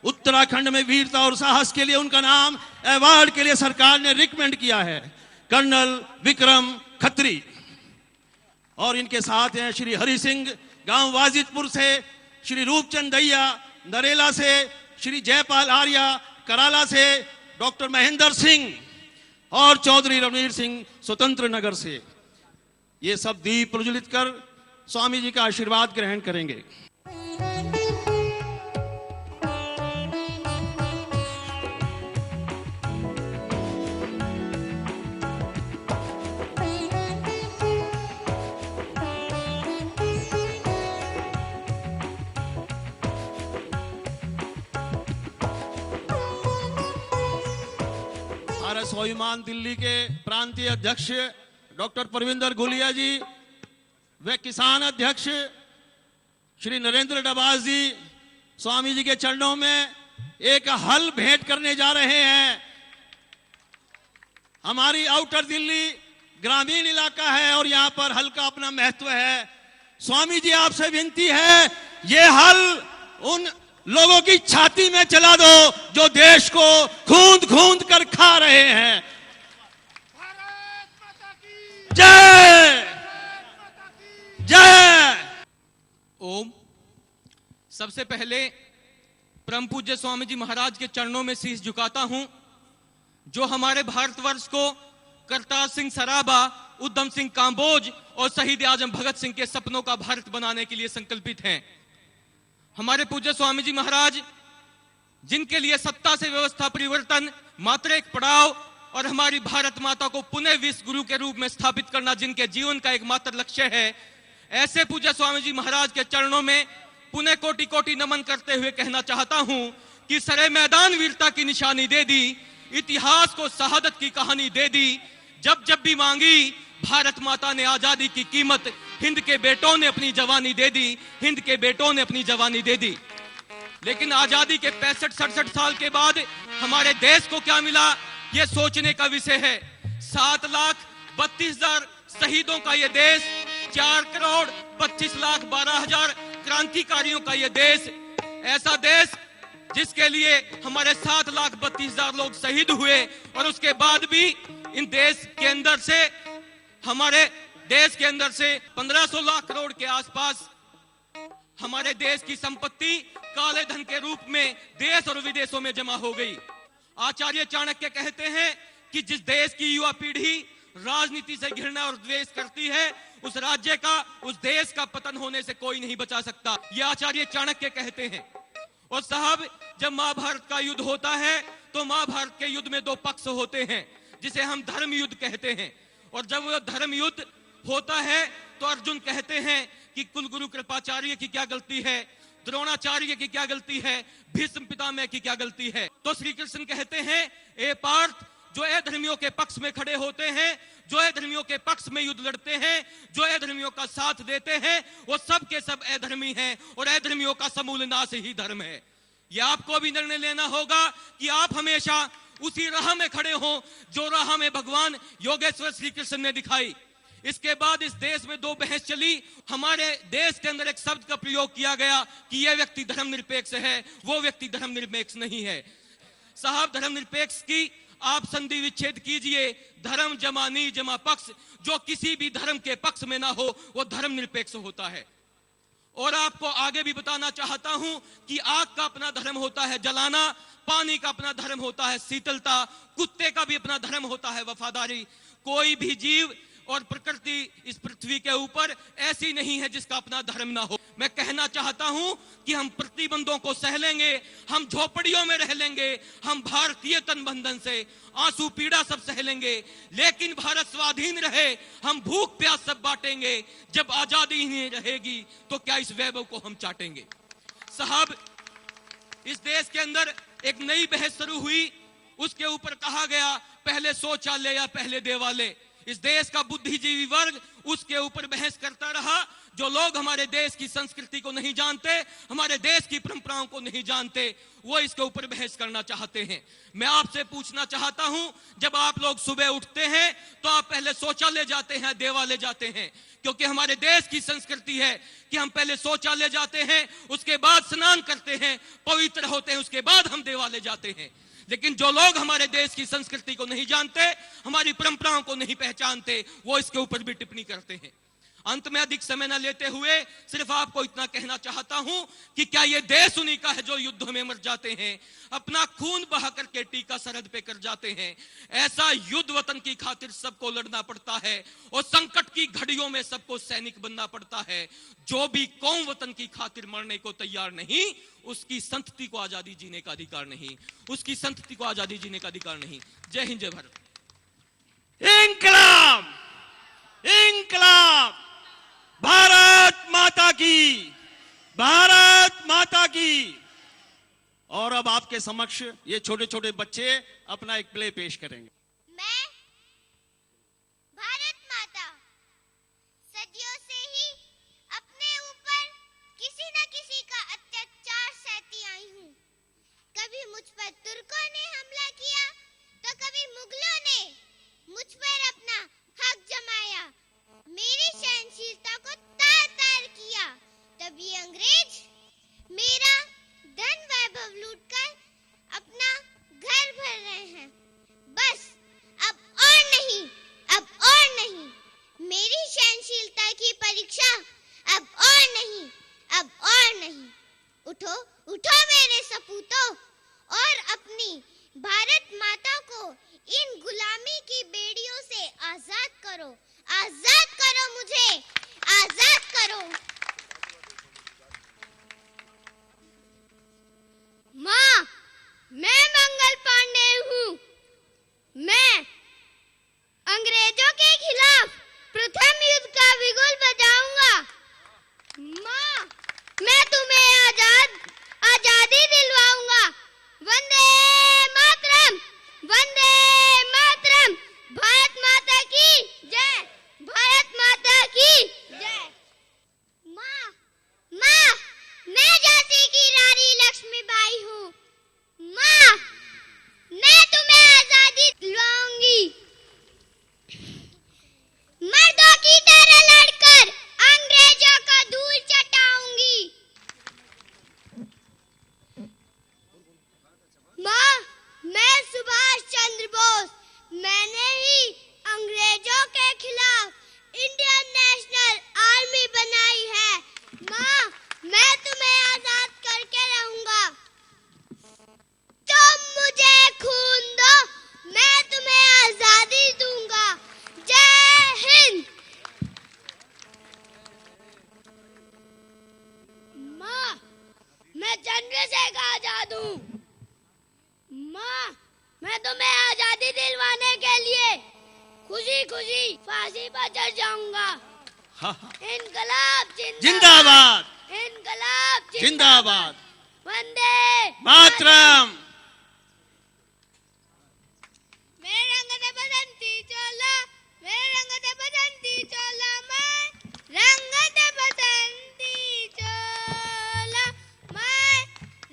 उत्तराखंड में वीरता और साहस के लिए उनका नाम अवार्ड के लिए सरकार ने रिकमेंड किया है, कर्नल विक्रम खत्री। और इनके साथ हैं श्री हरि सिंह गांव वाजिदपुर से, श्री रूपचंद दैया नरेला से, श्री जयपाल आर्या कराला से, डॉक्टर महेंद्र सिंह और चौधरी रणवीर सिंह स्वतंत्र नगर से। ये सब दीप प्रज्वलित कर स्वामी जी का आशीर्वाद ग्रहण करेंगे। भारत स्वाभिमान दिल्ली के प्रांतीय अध्यक्ष डॉक्टर परविंदर गुलिया जी व किसान अध्यक्ष श्री नरेंद्र डबास जी स्वामी जी के चरणों में एक हल भेंट करने जा रहे हैं। हमारी आउटर दिल्ली ग्रामीण इलाका है और यहां पर हल का अपना महत्व है। स्वामी जी आपसे विनती है, ये हल उन लोगों की छाती में चला दो जो देश को खूंद खूंद कर खा रहे हैं। जय जय ओम। सबसे पहले परम पूज्य स्वामी जी महाराज के चरणों में शीश झुकाता हूं, जो हमारे भारतवर्ष को करतार सिंह सराबा, उधम सिंह कांबोज और शहीद आजम भगत सिंह के सपनों का भारत बनाने के लिए संकल्पित हैं। हमारे पूज्य स्वामी जी महाराज, जिनके लिए सत्ता से व्यवस्था परिवर्तन मात्र एक पड़ाव और हमारी भारत माता को पुनः विश्व गुरु के रूप में स्थापित करना जिनके जीवन का एकमात्र लक्ष्य है, ऐसे पूज्य स्वामी जी महाराज के चरणों में पुनः कोटि कोटि नमन करते हुए कहना चाहता हूं कि सरे मैदान वीरता की निशानी दे दी, इतिहास को शहादत की कहानी दे दी। जब जब भी मांगी भारत माता ने आजादी की कीमत, हिंद के बेटों ने अपनी जवानी दे दी, हिंद के बेटों ने अपनी जवानी दे दी। लेकिन आजादी के 65-67 साल के बाद हमारे देश को क्या मिला, यह सोचने का विषय है। 7,32,000 शहीदों का यह देश, 4,25,12,000 क्रांतिकारियों का यह देश, ऐसा देश जिसके लिए हमारे 7,32,000 लोग शहीद हुए और उसके बाद भी इन देश के अंदर से, हमारे देश के अंदर से 1500 लाख करोड़ के आसपास हमारे देश की संपत्ति काले धन के रूप में देश और विदेशों में जमा हो गई। आचार्य चाणक्य कहते हैं कि जिस देश की युवा पीढ़ी राजनीति से घृणा और द्वेष करती है, उस राज्य का, उस देश का पतन होने से कोई नहीं बचा सकता, यह आचार्य चाणक्य कहते हैं। और साहब, जब महाभारत का युद्ध होता है तो महाभारत के युद्ध में 2 पक्ष होते हैं, जिसे हम धर्म युद्ध कहते हैं। और जब वह धर्म युद्ध होता है तो अर्जुन कहते हैं कि कुलगुरु कृपाचार्य की क्या गलती है, द्रोणाचार्य की क्या गलती है, भीष्म पितामह की क्या गलती है। तो श्री कृष्ण कहते हैं, ए पार्थ, जो अधर्मियों के पक्ष में खड़े होते हैं, जो अधर्मियों के पक्ष में युद्ध लड़ते हैं, जो अधर्मियों का साथ देते हैं, वो सब के सब अधर्मी हैं और अधर्मियों का समूल नाश ही धर्म है। ये आपको भी निर्णय लेना होगा कि आप हमेशा उसी राह में खड़े हो जो राह में भगवान योगेश्वर श्री कृष्ण ने दिखाई। इसके बाद इस देश में 2 बहस चली। हमारे देश के अंदर एक शब्द का प्रयोग किया गया कि यह व्यक्ति धर्मनिरपेक्ष है, वो व्यक्ति धर्मनिरपेक्ष नहीं है। साहब, धर्मनिरपेक्ष की आप संधि विच्छेद कीजिए। धर्म जमा नी जमा पक्ष, जो किसी भी धर्म के पक्ष में ना हो वो धर्मनिरपेक्ष होता है। और आपको आगे भी बताना चाहता हूं कि आग का अपना धर्म होता है जलाना, पानी का अपना धर्म होता है शीतलता, कुत्ते का भी अपना धर्म होता है वफादारी। कोई भी जीव और प्रकृति इस पृथ्वी के ऊपर ऐसी नहीं है जिसका अपना धर्म ना हो। मैं कहना चाहता हूं कि हम प्रतिबंधों को सह लेंगे, हम झोपड़ियों में रह लेंगे, हम भारतीय तन बंधन से आंसू पीड़ा सब सह लेंगे, लेकिन भारत स्वाधीन रहे, हम भूख प्यास सब बांटेंगे। जब आजादी ही नहीं रहेगी तो क्या इस वैभव को हम चाटेंगे। साहब, इस देश के अंदर एक नई बहस शुरू हुई। उसके ऊपर कहा गया पहले शौचालय या पहले देवालय। इस देश का बुद्धिजीवी वर्ग उसके ऊपर बहस करता रहा, जो लोग हमारे देश की संस्कृति को नहीं जानते, हमारे देश की परंपराओं को नहीं जानते, वो इसके ऊपर बहस करना चाहते हैं। मैं आपसे पूछना चाहता हूं, जब आप लोग सुबह उठते हैं तो आप पहले शौचालय जाते हैं, देवालय जाते हैं, क्योंकि हमारे देश की संस्कृति है कि हम पहले शौचालय जाते हैं, उसके बाद स्नान करते हैं, पवित्र होते हैं, उसके बाद हम देवालय जाते हैं। लेकिन जो लोग हमारे देश की संस्कृति को नहीं जानते, हमारी परंपराओं को नहीं पहचानते, वो इसके ऊपर भी टिप्पणी करते हैं। अंत में अधिक समय न लेते हुए सिर्फ आपको इतना कहना चाहता हूं कि क्या ये देश उन्हीं का है जो युद्ध में मर जाते हैं, अपना खून बहा करके टीका सरहद पे कर जाते हैं। ऐसा युद्ध वतन की खातिर सबको लड़ना पड़ता है और संकट की घड़ियों में सबको सैनिक बनना पड़ता है। जो भी कौम वतन की खातिर मरने को तैयार नहीं, उसकी संतति को आजादी जीने का अधिकार नहीं, उसकी संतति को आजादी जीने का अधिकार नहीं। जय हिंद, जय भारत। इंकलाब, इंकलाब, भारत माता की, भारत माता की। और अब आपके समक्ष ये छोटे छोटे बच्चे अपना एक प्ले पेश करेंगे। मैं भारत माता सदियों से ही अपने ऊपर किसी न किसी का अत्याचार सहती आई हूँ। कभी मुझ पर तुर्कों ने हमला किया तो कभी मुगलों ने मुझ पर अपना हक जमाया, मेरी सहनशीलता को तार तार किया। तब ये अंग्रेज मेरा धन वैभव लूटकर अपना घर भर रहे हैं। बस अब और नहीं, अब और नहीं, मेरी सहनशीलता की परीक्षा अब और नहीं, अब और नहीं। उठो, उठो मेरे सपूतों, और अपनी भारत माता को इन गुलामी की बेड़ियों से आजाद करो, आजाद करो, मुझे आजाद करो। माँ, मैं मंगल पांडे हूँ। मैं अंग्रेजों के खिलाफ प्रथम युद्ध का बिगुल बजाऊंगा। माँ, मैं तुम्हें आजादी दिलवाऊंगा। वंदे मातरम, वंदे मातरम, भारत माता की जय, भारत माता की जय। माँ, माँ, मैं झांसी की रानी लक्ष्मीबाई हूँ। माँ, मैं तुम्हें आजादी दिलवाऊंगी। मर्दों की तरह लड़कर अंग्रेजों का धूल चटाऊंगी। माँ, मैं सुभाष चंद्र बोस, मैंने ही अंग्रेजों के खिलाफ इंडियन नेशनल आर्मी बनाई है। माँ, मैं तुम्हें आजाद करके रहूंगा। तुम मुझे खून दो, मैं तुम्हें आजादी दूंगा। जय हिंद। माँ, मैं चंद्रशेखर आजाद हूँ। माँ, मैं तुम्हें आजादी दिलवाने के लिए खुशी खुशी फांसी पर चढ़ जाऊंगा। इनकलाब जिंदाबाद, इनकलाब जिंदाबाद, वंदे मातरम। मेरे रंग दे बसंती चोला, मेरे रंग दे बसंती चोला, मैं रंग दे बसंती चोला, मैं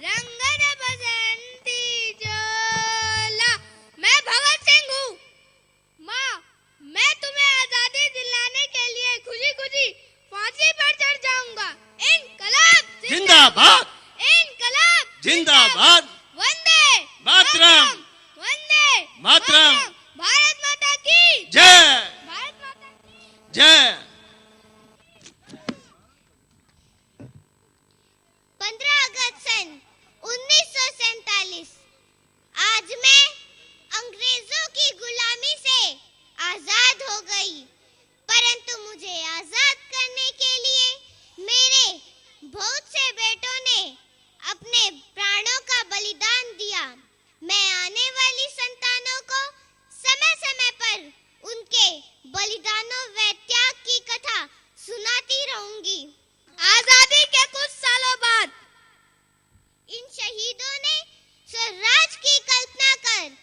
रंग दे बसंती चोला। मैं भगत सिंह हूँ। माँ, मैं तुम्हें आजादी दिलाने के लिए खुशी खुशी फांसी पर चढ़ जाऊंगा। इनकलाब जिंदाबाद, इनकलाब जिंदाबाद, वंदे मातरम, वंदे मातरम, भारत माता की जय, भारत माता की जय। 15 अगस्त सन 1947 आज मैं अंग्रेजों की गुलामी से आजाद हो गई, परंतु मुझे आजाद करने के लिए मेरे बहुत से बेटों ने अपने प्राणों का बलिदान दिया। मैं आने वाली संतानों को समय समय पर उनके बलिदानों व त्याग की कथा सुनाती रहूंगी। आजादी के कुछ सालों बाद इन शहीदों ने स्वराज की कल्पना कर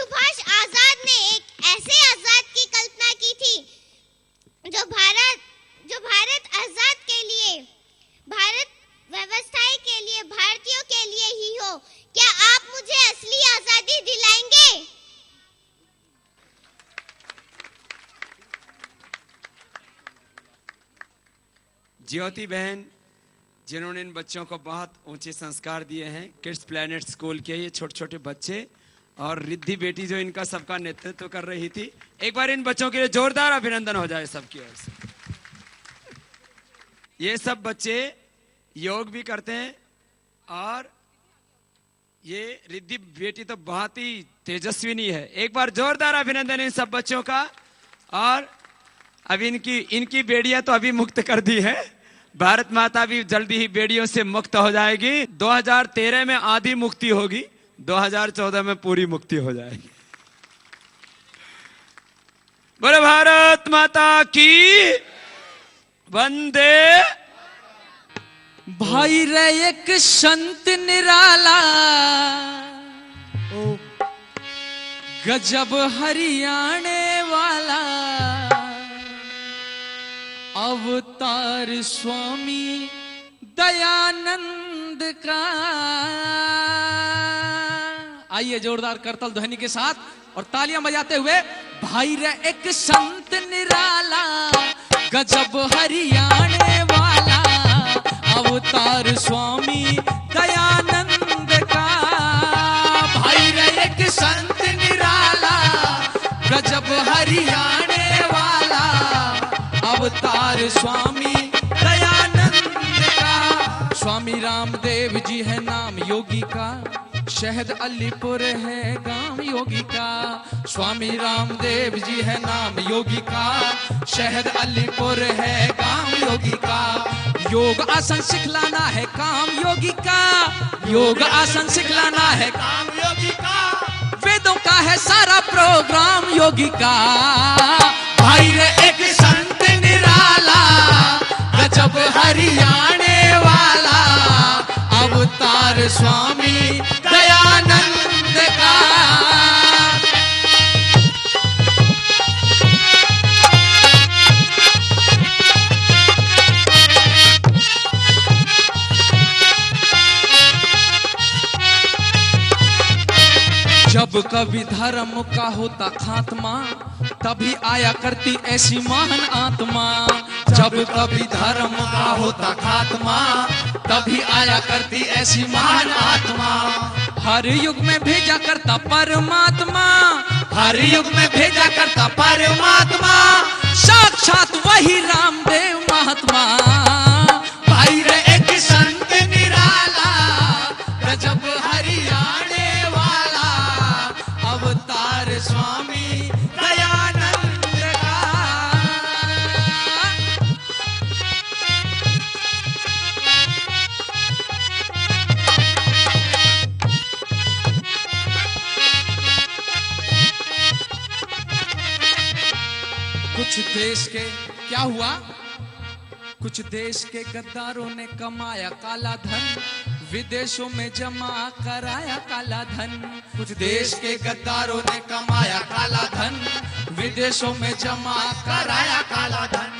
सुभाष आजाद ने एक ऐसे आजाद की कल्पना की थी जो भारत आजाद के लिए, भारत व्यवस्था के लिए, भारतीयों के लिए ही हो। क्या आप मुझे असली आजादी दिलाएंगे? ज्योति बहन, जिन्होंने इन बच्चों को बहुत ऊंचे संस्कार दिए हैं, किड्स प्लेनेट स्कूल के ये छोटे छोटे बच्चे, और रिद्धि बेटी जो इनका सबका नेतृत्व कर रही थी। एक बार इन बच्चों के लिए जोरदार अभिनंदन हो जाए सबकी ओर से। ये सब बच्चे योग भी करते हैं, और ये रिद्धि बेटी तो बहुत ही तेजस्विनी है। एक बार जोरदार अभिनंदन इन सब बच्चों का। और अब इनकी बेड़ियां तो अभी मुक्त कर दी है, भारत माता भी जल्दी ही बेड़ियों से मुक्त हो जाएगी। 2013 में आधी मुक्ति होगी, 2014 में पूरी मुक्ति हो जाएगी। बोले भारत माता की वंदे। भाई रे एक संत निराला, गजब हरियाणे वाला, अवतार स्वामी दयानंद का। आइए जोरदार करतल ध्वनि के साथ और तालियां बजाते हुए। भाई रे एक संत निराला, गजब हरियाणे वाला, अवतार स्वामी दयानंद का। भाई रे एक संत निराला, गजब हरियाणे वाला, अवतार स्वामी दयानंद का। स्वामी रामदेव जी है नाम योगी का, शहद अलीपुर है गांव योगी का। स्वामी रामदेव जी है नाम योगी का, शहद अलीपुर है गांव योगी का। योग आसन सिखलाना है काम योगी का, योग आसन सिखलाना है काम योगी का। वेदों का है सारा प्रोग्राम योगी का। भाई रे एक संत निराला, गजब हरियाणे वाला, अवतार स्वामी दयानंद का। जब कभी धर्म का होता खात्मा, तभी आया करती ऐसी महान आत्मा। जब कभी धर्म का होता खात्मा, तभी आया करती ऐसी महान आत्मा। हर युग में भेजा करता परमात्मा, हर युग में भेजा करता परमात्मा, साक्षात वही रामदेव महात्मा। भाई रे एक संत निराला, गजब हरियाणे वाला, अवतार स्वामी दयानंद का। कुछ देश के क्या हुआ, कुछ देश के गद्दारों ने कमाया काला धन, विदेशों में जमा कराया काला धन। कुछ देश के गद्दारों ने कमाया काला धन, विदेशों में जमा कराया काला धन।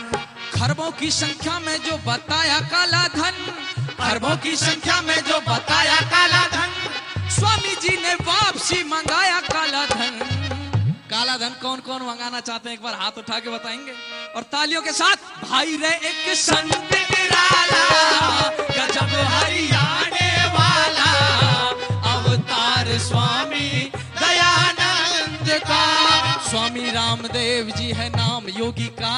खरबों की संख्या में जो बताया काला धन, खरबों की संख्या में जो बताया काला धन, स्वामी जी ने वापसी मंगाया काला धन। काला धन कौन कौन मंगाना चाहते हैं, एक बार हाथ उठा के बताएंगे और तालियों के साथ। भाई रे एक संत निराला, गजब हरियाणे वाला, अवतार स्वामी दयानंद का। स्वामी रामदेव जी है नाम योगी का,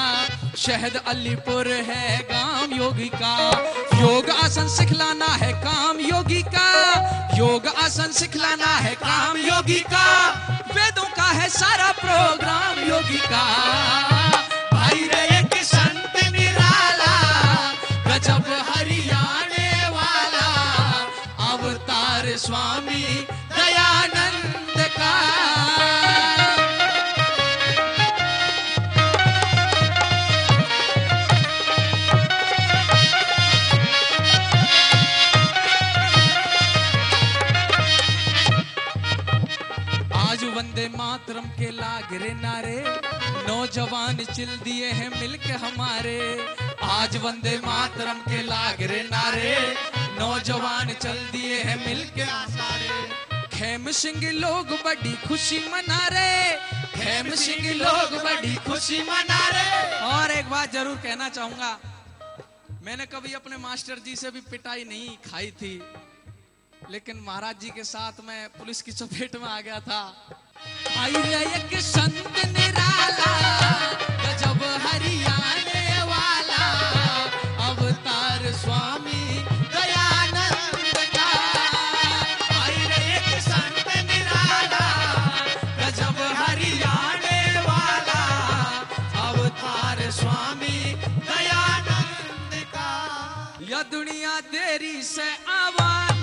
शहद अलीपुर है गांव योगी का। योग आसन सिखलाना है काम योगी का, योग आसन सिखलाना है काम योगी का। वेदों का है सारा प्रोग्राम योगी का। भाई रे एक संत निराला, गजब हरियाणे वाला, अवतार स्वामी दयानंद का। वंदे मातरम के लाग रे नारे, नौजवान चिल दिए हैं मिलके हमारे। आज वंदे मातरम के लाग रे नारे, नौजवान चल दिए हैं मिलके हमारे। खेम सिंह लोग बड़ी खुशी मना रहे, खेम सिंह लोग बड़ी खुशी मना रहे। और एक बात जरूर कहना चाहूंगा, मैंने कभी अपने मास्टर जी से भी पिटाई नहीं खाई थी, लेकिन महाराज जी के साथ मैं पुलिस की चपेट में आ गया था। आई रे एक संत निराला, गजब हरियाणे वाला, अवतार स्वामी दयानंद का। आई रे एक संत निराला, गजब हरियाणे वाला, अवतार स्वामी दयानंद का। यह दुनिया देरी से आवाज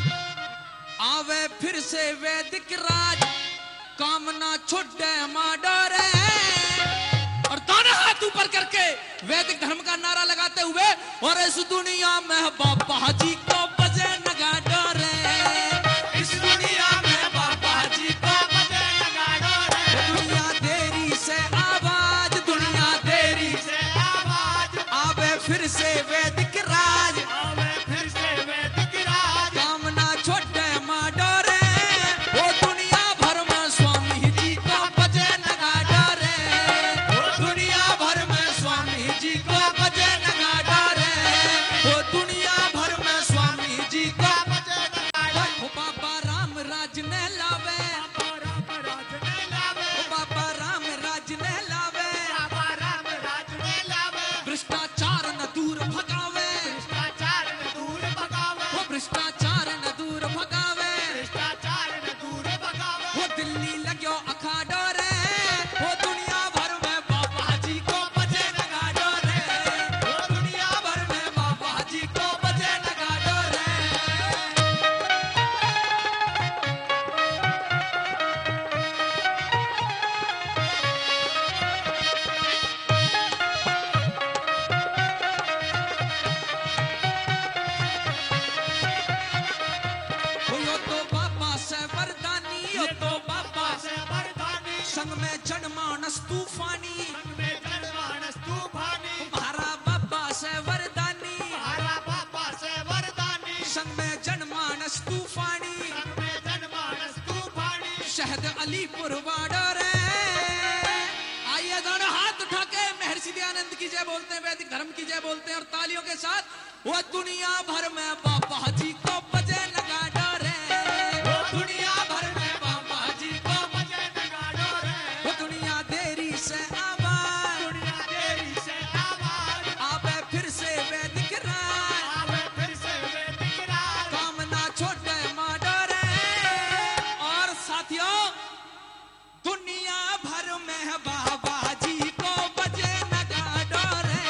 आवे फिर से वैदिक राज, कामना छुटे माडोरे। और दोनों हाथ ऊपर करके वैदिक धर्म का नारा लगाते हुए, और इस दुनिया में बाबा जी को बजे नगाड़ोरे, इस दुनिया में बाबा जी को बजे नगाड़ोरे। दुनिया देरी से आवाज, दुनिया देरी से आवाज, आवे फिर से वैदिक राज, आवे फिर से वैदिक राज, कामना छोटे माडोरे। वो दुनिया भर में स्वामी जी को बजे नगाड़ोरे, दुनिया भर में स्वामी जी को बजे नगाड़ोरे, वो दुनिया भर में स्वामी जी को बजे नगाड़ोरे। बाबा राम राज ने लावे, बाबा राम राज ने लावे, बाबा राम राज ने लावे, बाबा राम राज ने लावे। भ्रष्टाचार न दूर भगावे, भ्रष्टाचार न दूर भगावे, वो भ्रष्टाचार न दूर भगावे, भ्रष्टाचार न दूर भगावे। वो दिल्ली लग्यो अखाड़ो रे, वो दुनिया भर में बाबा जी को बजे नगाड़ो रे, वो दुनिया भर में बाबा जी को बजे नगाड़ो रे। यो तो बाबा से वरदानी, यो तो बाबा से वरदानी, संग में जनमानस तूफानी, संग में जनमानस तूफानी। हमारा बाबा से वरदानी, हमारा बाबा से वरदानी, संग में जनमानस तूफानी, संग में जनमानस तूफानी। शहद अलीपुर वाडो रे। आइए दोनों हाथ उठा के महर्षि दयानंद की जय बोलते हैं, वैदिक धर्म की जय बोलते हैं, और तालियों के साथ वो दुनिया भर में बाबा जी को बजे नगाड़ो रे, वो दुनिया भर में बाबा जी को बजे नगाड़ो रे। वो दुनिया देरी से आवाज, दुनिया देरी से आवाज, आवे फिर से वैदिक राज, आवे फिर से वैदिक राज, कामना छोटे माडो रे। और साथियों, दुनिया भर में बाबा जी को बजे नगाड़ो रे,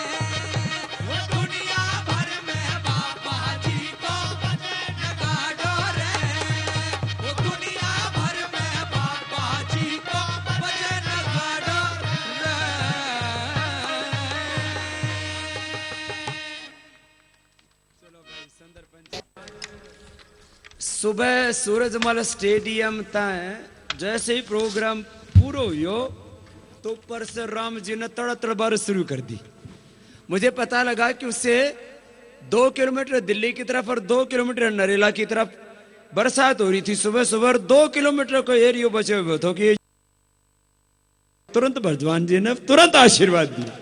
वो दुनिया भर में बाबा जी को बजे नगाड़ो रे, वो दुनिया भर में बाबा जी को बजे नगाड़ो रे। चलो भाई सुंदर पंच। सुबह सूरजमल स्टेडियम तय जैसे ही प्रोग्राम पूरा हुयो तो ऊपर से राम जी ने तड़तड़ बारिश शुरू कर दी। मुझे पता लगा कि उससे 2 किलोमीटर दिल्ली की तरफ और 2 किलोमीटर नरेला की तरफ बरसात हो रही थी। सुबह सुबह 2 किलोमीटर का एरिया बचे हुए थे कि तुरंत भगवान जी ने तुरंत आशीर्वाद दिया,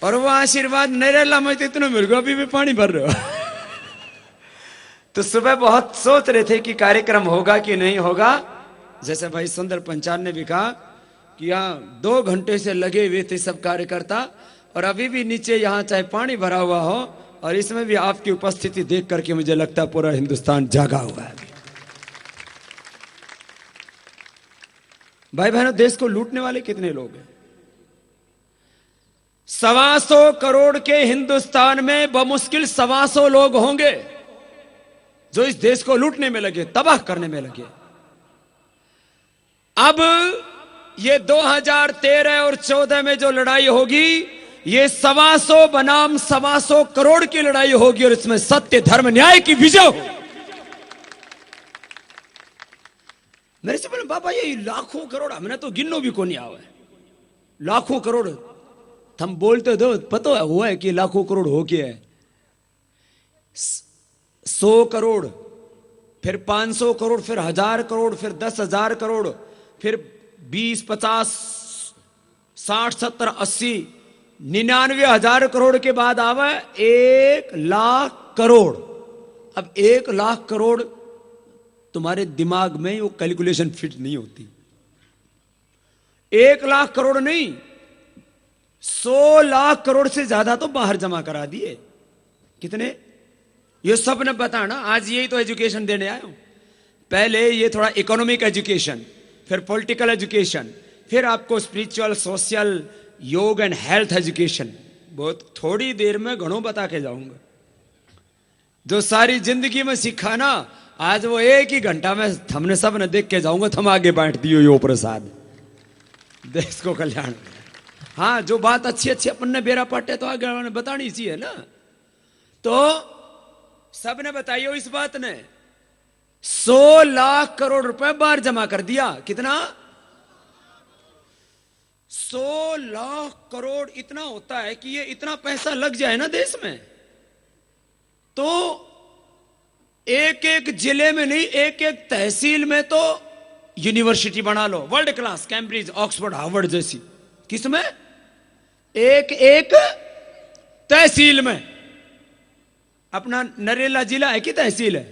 और वो आशीर्वाद नरेला में तो इतना मिल गया, अभी भी पानी भर रहे हो। तो सुबह बहुत सोच रहे थे कि कार्यक्रम होगा कि नहीं होगा। जैसे भाई सुंदर पंचाल ने भी कहा कि यहाँ 2 घंटे से लगे हुए थे सब कार्यकर्ता, और अभी भी नीचे यहाँ चाहे पानी भरा हुआ हो, और इसमें भी आपकी उपस्थिति देख करके मुझे लगता है पूरा हिंदुस्तान जागा हुआ है। भाई बहनों, देश को लूटने वाले कितने लोग हैं? 125 करोड़ के हिंदुस्तान में बमुश्किल 125 लोग होंगे जो इस देश को लूटने में लगे, तबाह करने में लगे। अब ये 2013 और 14 में जो लड़ाई होगी, ये 125 बनाम 125 करोड़ की लड़ाई होगी, और इसमें सत्य धर्म न्याय की विजय हो। मेरे से बोले बाबा ये लाखों करोड़ हमने तो गिनो भी को नहीं आवे, लाखों करोड़ थम बोलते दो पता हुआ है कि लाखों करोड़ हो क्या है? 100 करोड़, फिर 500 करोड़, फिर 1000 करोड़, फिर 10,000 करोड़, फिर 20, 50, 60, 70, 80, 99,000 करोड़ के बाद आवा 1,00,000 करोड़। अब 1,00,000 करोड़ तुम्हारे दिमाग में वो कैलकुलेशन फिट नहीं होती। 1,00,000 करोड़ नहीं, 100 लाख करोड़ से ज्यादा तो बाहर जमा करा दिए। कितने? ये सब ने बताना, आज यही तो एजुकेशन देने आया हूं। पहले ये थोड़ा इकोनॉमिक एजुकेशन, फिर पॉलिटिकल एजुकेशन, फिर आपको स्पिरिचुअल, सोशल, योग एंड हेल्थ एजुकेशन। बहुत थोड़ी देर में घणों बता के जाऊंगा। जो सारी जिंदगी में सीखा ना, आज वो एक ही घंटा में हमने सब ने देख के जाऊंगा। थम आगे बांट दियो यो प्रसाद, देश को कल्याण। हाँ, जो बात अच्छी अच्छी अपन ने बेरा पाटे तो आगे बतानी चाहिए ना। तो सब ने बताइयो इस बात ने 100 लाख करोड़ रुपए बाहर जमा कर दिया। कितना? 100 लाख करोड़। इतना होता है कि ये इतना पैसा लग जाए ना देश में, तो एक एक जिले में नहीं, एक एक तहसील में तो यूनिवर्सिटी बना लो, world class, Cambridge, Oxford, Harvard जैसी। किसमें? एक एक तहसील में। अपना नरेला जिला है कि तहसील है?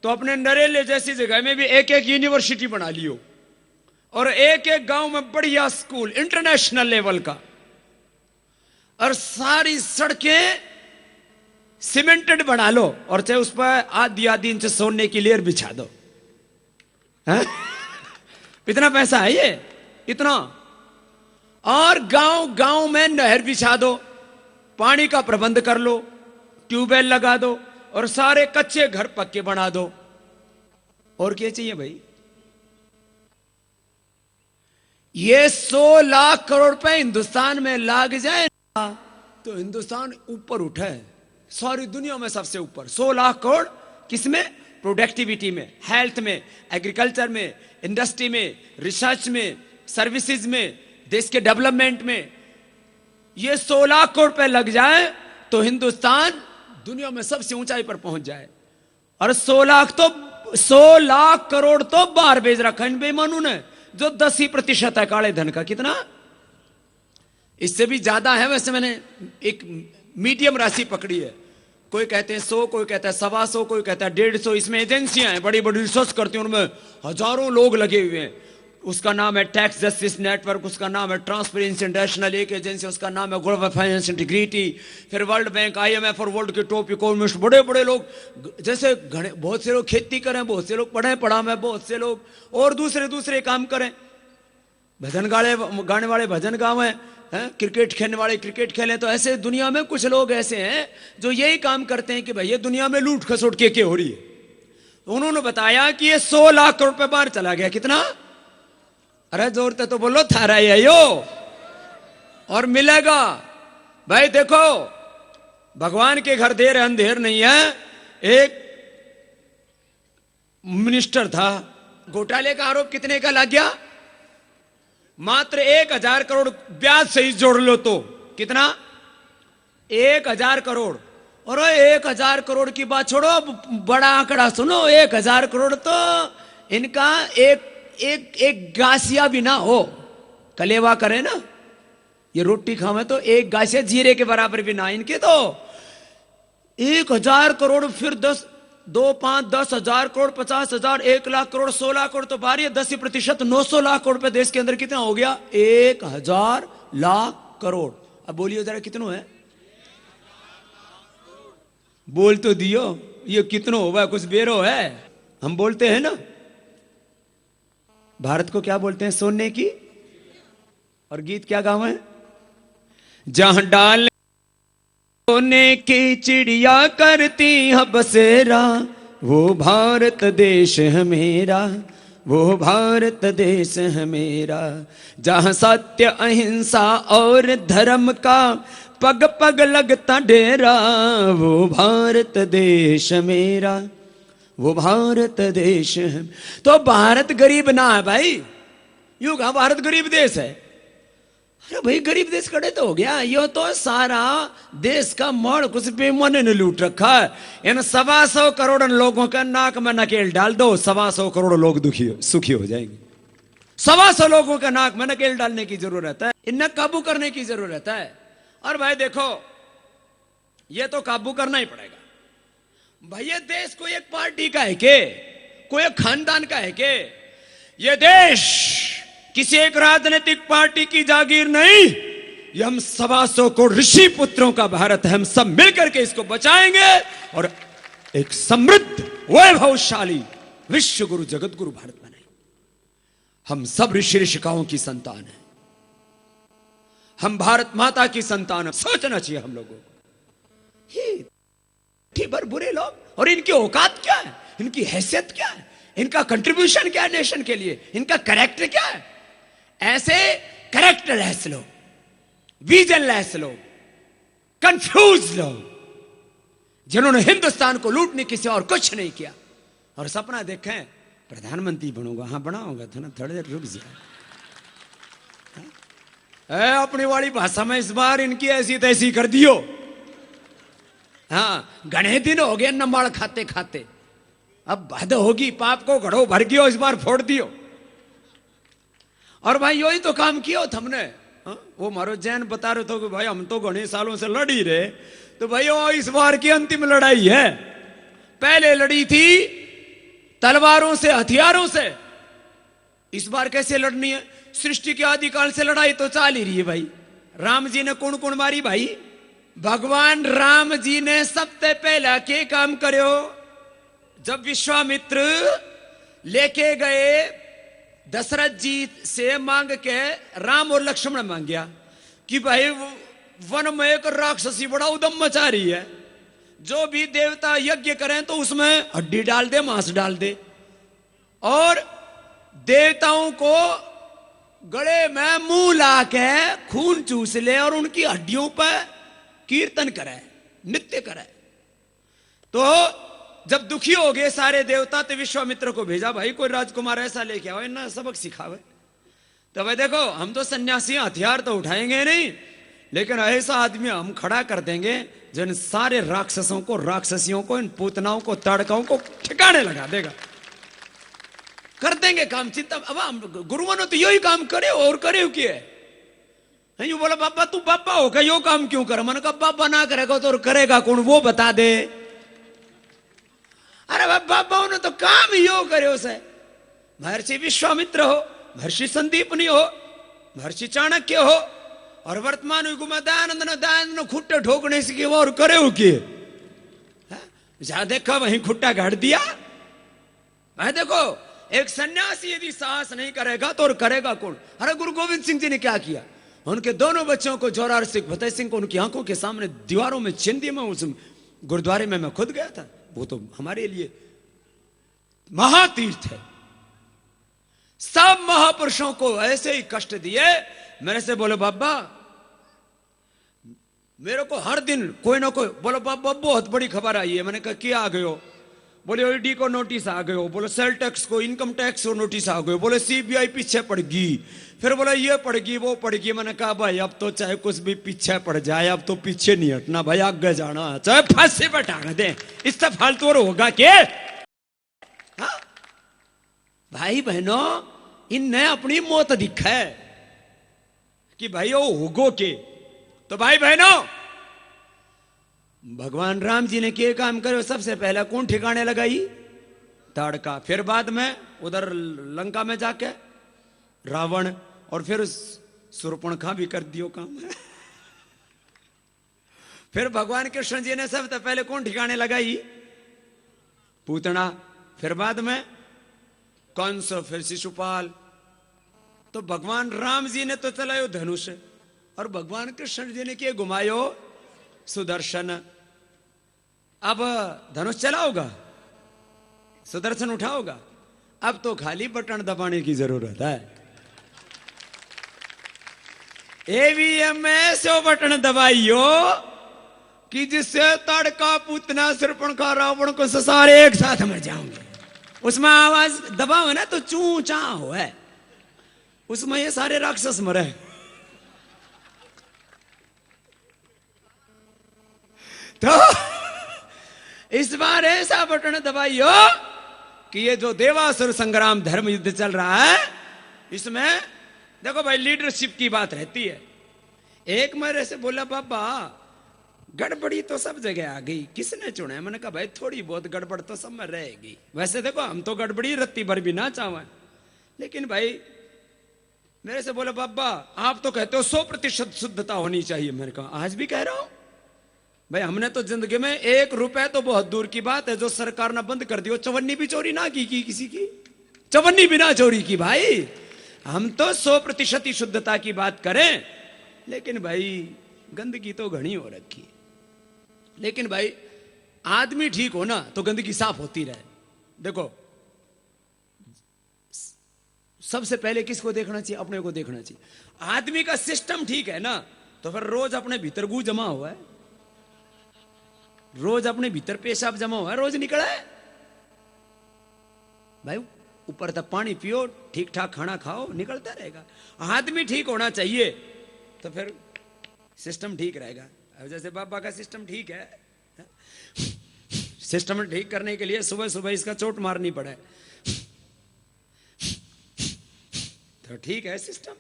तो अपने नरेले जैसी जगह में भी एक एक यूनिवर्सिटी बना लियो, और एक एक गांव में बढ़िया स्कूल इंटरनेशनल लेवल का, और सारी सड़कें सीमेंटेड बना लो, और चाहे उस पर आधी आधी इंच सोने की लेयर बिछा दो। इतना पैसा है ये, इतना। और गांव गांव में नहर बिछा दो, पानी का प्रबंध कर लो, ट्यूबवेल लगा दो, और सारे कच्चे घर पक्के बना दो। और क्या चाहिए भाई? ये 100 लाख करोड़ रुपए हिंदुस्तान में लाग जाए तो हिंदुस्तान ऊपर उठे, सारी दुनिया में सबसे ऊपर। 100 लाख करोड़ किसमें? प्रोडक्टिविटी में, हेल्थ में, एग्रीकल्चर में, इंडस्ट्री में, रिसर्च में, सर्विसेज में, देश के डेवलपमेंट में। ये 100 लाख करोड़ रुपए लग जाए तो हिंदुस्तान दुनिया में सबसे ऊंचाई पर पहुंच जाए। और 100 लाख करोड़ तो बाहर भेज रखा इन बेईमानों ने, जो 10% है काले धन का। कितना? इससे भी ज्यादा है। वैसे मैंने एक मीडियम राशि पकड़ी है। कोई कहते हैं 100, कोई कहता है 125, कोई कहता है 150। इसमें एजेंसियां हैं, बड़ी बड़ी रिसर्च करती हैं, उनमें हजारों लोग लगे हुए हैं। उसका नाम है टैक्स जस्टिस नेटवर्क, उसका नाम है ट्रांसपेरेंसी इंटरनेशनल एक एजेंसी, उसका नाम है ग्लोबल फाइनेंस इंटीग्रिटी, फिर वर्ल्ड बैंक, IMF और वर्ल्ड के टॉप इकोनॉमिस्ट, बड़े बड़े लोग। जैसे बहुत से लोग खेती करें, बहुत से लोग पढ़े पढ़ा में, बहुत से लोग और दूसरे दूसरे काम करें। भजन गाने वाले भजन गावे, क्रिकेट खेलने वाले क्रिकेट खेलें। तो ऐसे दुनिया में कुछ लोग ऐसे हैं जो यही काम करते हैं कि भाई ये दुनिया में लूट खसोट के हो रही है। उन्होंने बताया कि ये 100 लाख करोड़ रुपए बाहर चला गया। कितना? अरे जोरते तो बोलो, थारा है यो। और मिलेगा भाई। देखो, भगवान के घर देर अंधेर नहीं है। एक मिनिस्टर था, घोटाले का आरोप कितने का लग गया? मात्र 1,000 करोड़ ब्याज सही जोड़ लो तो। कितना? 1,000 करोड़। और 1,000 करोड़ की बात छोड़ो, बड़ा आंकड़ा सुनो। 1,000 करोड़ तो इनका एक गासिया भी ना हो, कलेवा करे ना, ये रोटी खावे तो एक गासिया जीरे के बराबर भी ना इनके। तो 1,000 करोड़, फिर 10, 2, 5, 10,000 करोड़, 50,000, 1,00,000 करोड़, 16 करोड़ तो बाहर है। 10% 900 लाख करोड़ पे देश के अंदर कितना हो गया? 1,000 लाख करोड़। अब बोलिए जरा कितनों है? बोल तो दियो, ये कितनों होगा? कुछ बेरो है। हम बोलते हैं ना, भारत को क्या बोलते हैं? सोने की। और गीत क्या गावे? जहां डाल सोने की चिड़िया करती है बसेरा, वो भारत देश है मेरा, वो भारत देश है मेरा। जहां सत्य, अहिंसा और धर्म का पग पग लगता डेरा, वो भारत देश मेरा, वो भारत देश है। तो भारत गरीब ना है भाई, यूं कहा भारत गरीब देश है। अरे भाई गरीब देश खड़े तो हो गया, यो तो सारा देश का मोड़ कुछ बेईमानी ने लूट रखा है। इन 125 करोड़ लोगों का नाक में नकेल डाल दो, 125 करोड़ लोग सुखी हो जाएंगे। 125 लोगों का नाक में नकेल डालने की जरूरत है, इन्हें काबू करने की जरूरत है। और भाई देखो ये तो काबू करना ही पड़ेगा भाई। ये देश कोई एक पार्टी का है के, कोई एक खानदान का है के? ये देश किसी एक राजनीतिक पार्टी की जागीर नहीं, ये हम 125 करोड़ ऋषि पुत्रों का भारत है। हम सब मिलकर के इसको बचाएंगे और एक समृद्ध वैभवशाली विश्व गुरु जगत गुरु भारत बनाएंगे। हम सब ऋषि ऋषिकाओं की संतान है, हम भारत माता की संतान है। सोचना चाहिए हम लोगों को। भर बुरे लोग और इनकी औकात क्या है, इनकी हैसियत क्या है, इनका कंट्रीब्यूशन क्या है नेशन के लिए, इनका कैरेक्टर क्या है? ऐसे कैरेक्टरलेस लोग, विजनलेस लोग, कंफ्यूज लोग, जिन्होंने हिंदुस्तान को लूटने की सिवा और कुछ नहीं किया और सपना देखें प्रधानमंत्री बनूंगा। हाँ बनाऊंगा तो ना, थोड़ी देर रुक जाए। अपनी वाली भाषा में इस बार इनकी ऐसी तैसी कर दियो। हाँ घने दिन हो गए नंबाड़ खाते खाते, अब बाध होगी, पाप को घड़ो भर गयो, इस बार फोड़ दियो। और भाई यही तो काम किया हमने। वो मारो जैन बता रहे थे कि भाई हम तो घने सालों से लड़ ही रहे, तो भाई वो इस बार की अंतिम लड़ाई है। पहले लड़ी थी तलवारों से, हथियारों से, इस बार कैसे लड़नी है? सृष्टि के आदिकाल से लड़ाई तो चाल ही रही है भाई। राम जी ने कौन कौन मारी भाई? भगवान राम जी ने सबसे पहला के काम करो, जब विश्वामित्र लेके गए दशरथ जी से मांग के, राम और लक्ष्मण मांग गया कि भाई वन में एक राक्षसी बड़ा उदम मचा रही है, जो भी देवता यज्ञ करें तो उसमें हड्डी डाल दे, मांस डाल दे, और देवताओं को गले में मुंह ला के खून चूस ले और उनकी हड्डियों पर कीर्तन करे, नृत्य करे। तो जब दुखी हो गए सारे देवता तो विश्वामित्र को भेजा, भाई कोई राजकुमार ऐसा लेके आओ, इन्हें सबक सिखावे। तो भाई देखो हम तो सन्यासी, हथियार तो उठाएंगे नहीं, लेकिन ऐसा आदमी हम खड़ा कर देंगे जो इन सारे राक्षसों को, राक्षसियों को, इन पूतनाओं को, ताड़काओं को ठिकाने लगा देगा। कर देंगे काम, चिंता। अब हम गुरुओं ने तो यही काम करे और करे किए। यू बोला बाबा तू बाबा हो क्या, यो काम क्यों कर? मैंने कहा बाबा ना करेगा तो करेगा कौन, वो बता दे। अरे बाबा ने तो काम ही यो करे उसे। महर्षि विश्वामित्र हो, महर्षि संदीपनी हो, महर्षि चाणक्य हो, और वर्तमान युग में दयानंद खुट्टे ठोकने से और करे हो किए। जहां देखा वहीं खुट्टा गाड़ दिया। मैं देखो एक सन्यासी यदि साहस नहीं करेगा तो और करेगा कौन? अरे गुरु गोविंद सिंह जी ने क्या किया? उनके दोनों बच्चों को, जोरावर सिंह, फतेह सिंह को, उनकी आंखों के सामने दीवारों में छीन दिया। मैं उस गुरुद्वारे में मैं खुद गया था। वो तो हमारे लिए महातीर्थ है। सब महापुरुषों को ऐसे ही कष्ट दिए। मेरे से बोले बाबा मेरे को हर दिन कोई ना कोई बोलो बाबा बहुत बड़ी खबर आई है। मैंने कहा क्या आ गए हो? बोले ईडी को नोटिस आ गए हो, बोले सेल टैक्स को, इनकम टैक्स को नोटिस आ गए, बोले सीबीआई पीछे पड़ गई, फिर बोले ये पड़ गई वो पड़ गई। मैंने कहा भाई अब तो चाहे कुछ भी पीछे पड़ जाए, अब तो पीछे नहीं हटना भाई, आगे जाना, चाहे फांसी पर टांग दे, इससे फालतू और होगा के? हाँ? भाई बहनों इनने अपनी मौत दिखा है कि भाई वो होगो के। तो भाई बहनों भगवान राम जी ने क्या काम करे? सबसे पहले कौन ठिकाने लगाई? ताड़का। फिर बाद में उधर लंका में जाके रावण, और फिर शूर्पणखा भी कर दियो काम। फिर भगवान कृष्ण जी ने सबसे पहले कौन ठिकाने लगाई? पूतना। फिर बाद में कंस, फिर शिशुपाल। तो भगवान राम जी ने तो चलायो धनुष, और भगवान कृष्ण जी ने क्या घुमायो? सुदर्शन। अब धनुष चलाओगा, सुदर्शन उठाओगा, अब तो खाली बटन दबाने की जरूरत है। ईवीएम में 100 बटन दबाइयो, कि जिससे तड़का पूतना सिरपणखा रावण को सारे एक साथ मर जाओगे। उसमें आवाज दबाओ ना तो चू चा हो है, उसमें ये सारे राक्षस मरे। तो इस बार ऐसा बटन दबाइयो कि ये जो देवासुर संग्राम धर्म युद्ध चल रहा है, इसमें देखो भाई लीडरशिप की बात रहती है। एक मेरे से बोला बाबा गड़बड़ी तो सब जगह आ गई, किसने चुना है? मैंने कहा भाई थोड़ी बहुत गड़बड़ तो सब में रहेगी। वैसे देखो हम तो गड़बड़ी रत्ती भर भी ना चाहें, लेकिन भाई मेरे से बोला बाबा आप तो कहते हो 100% शुद्धता होनी चाहिए। मैंने कहा आज भी कह रहा हूं भाई, हमने तो जिंदगी में 1 रुपए तो बहुत दूर की बात है जो सरकार ने बंद कर दी, चवन्नी भी चोरी ना की किसी की, चवन्नी भी ना चोरी की भाई। हम तो 100% ही शुद्धता की बात करें, लेकिन भाई गंदगी तो घनी हो रखी है। लेकिन भाई आदमी ठीक हो ना तो गंदगी साफ होती रहे। देखो सबसे पहले किसको देखना चाहिए? अपने को देखना चाहिए। आदमी का सिस्टम ठीक है ना तो फिर रोज अपने भीतर गू जमा हुआ है, रोज अपने भीतर पेशाब जमा हुआ है, रोज निकला है भाई। ऊपर तक पानी पियो, ठीक ठाक खाना खाओ, निकलता रहेगा। आदमी ठीक होना चाहिए तो फिर सिस्टम ठीक रहेगा। अब जैसे बाबा का सिस्टम ठीक है, सिस्टम ठीक करने के लिए सुबह सुबह इसका चोट मारनी पड़े तो ठीक है सिस्टम।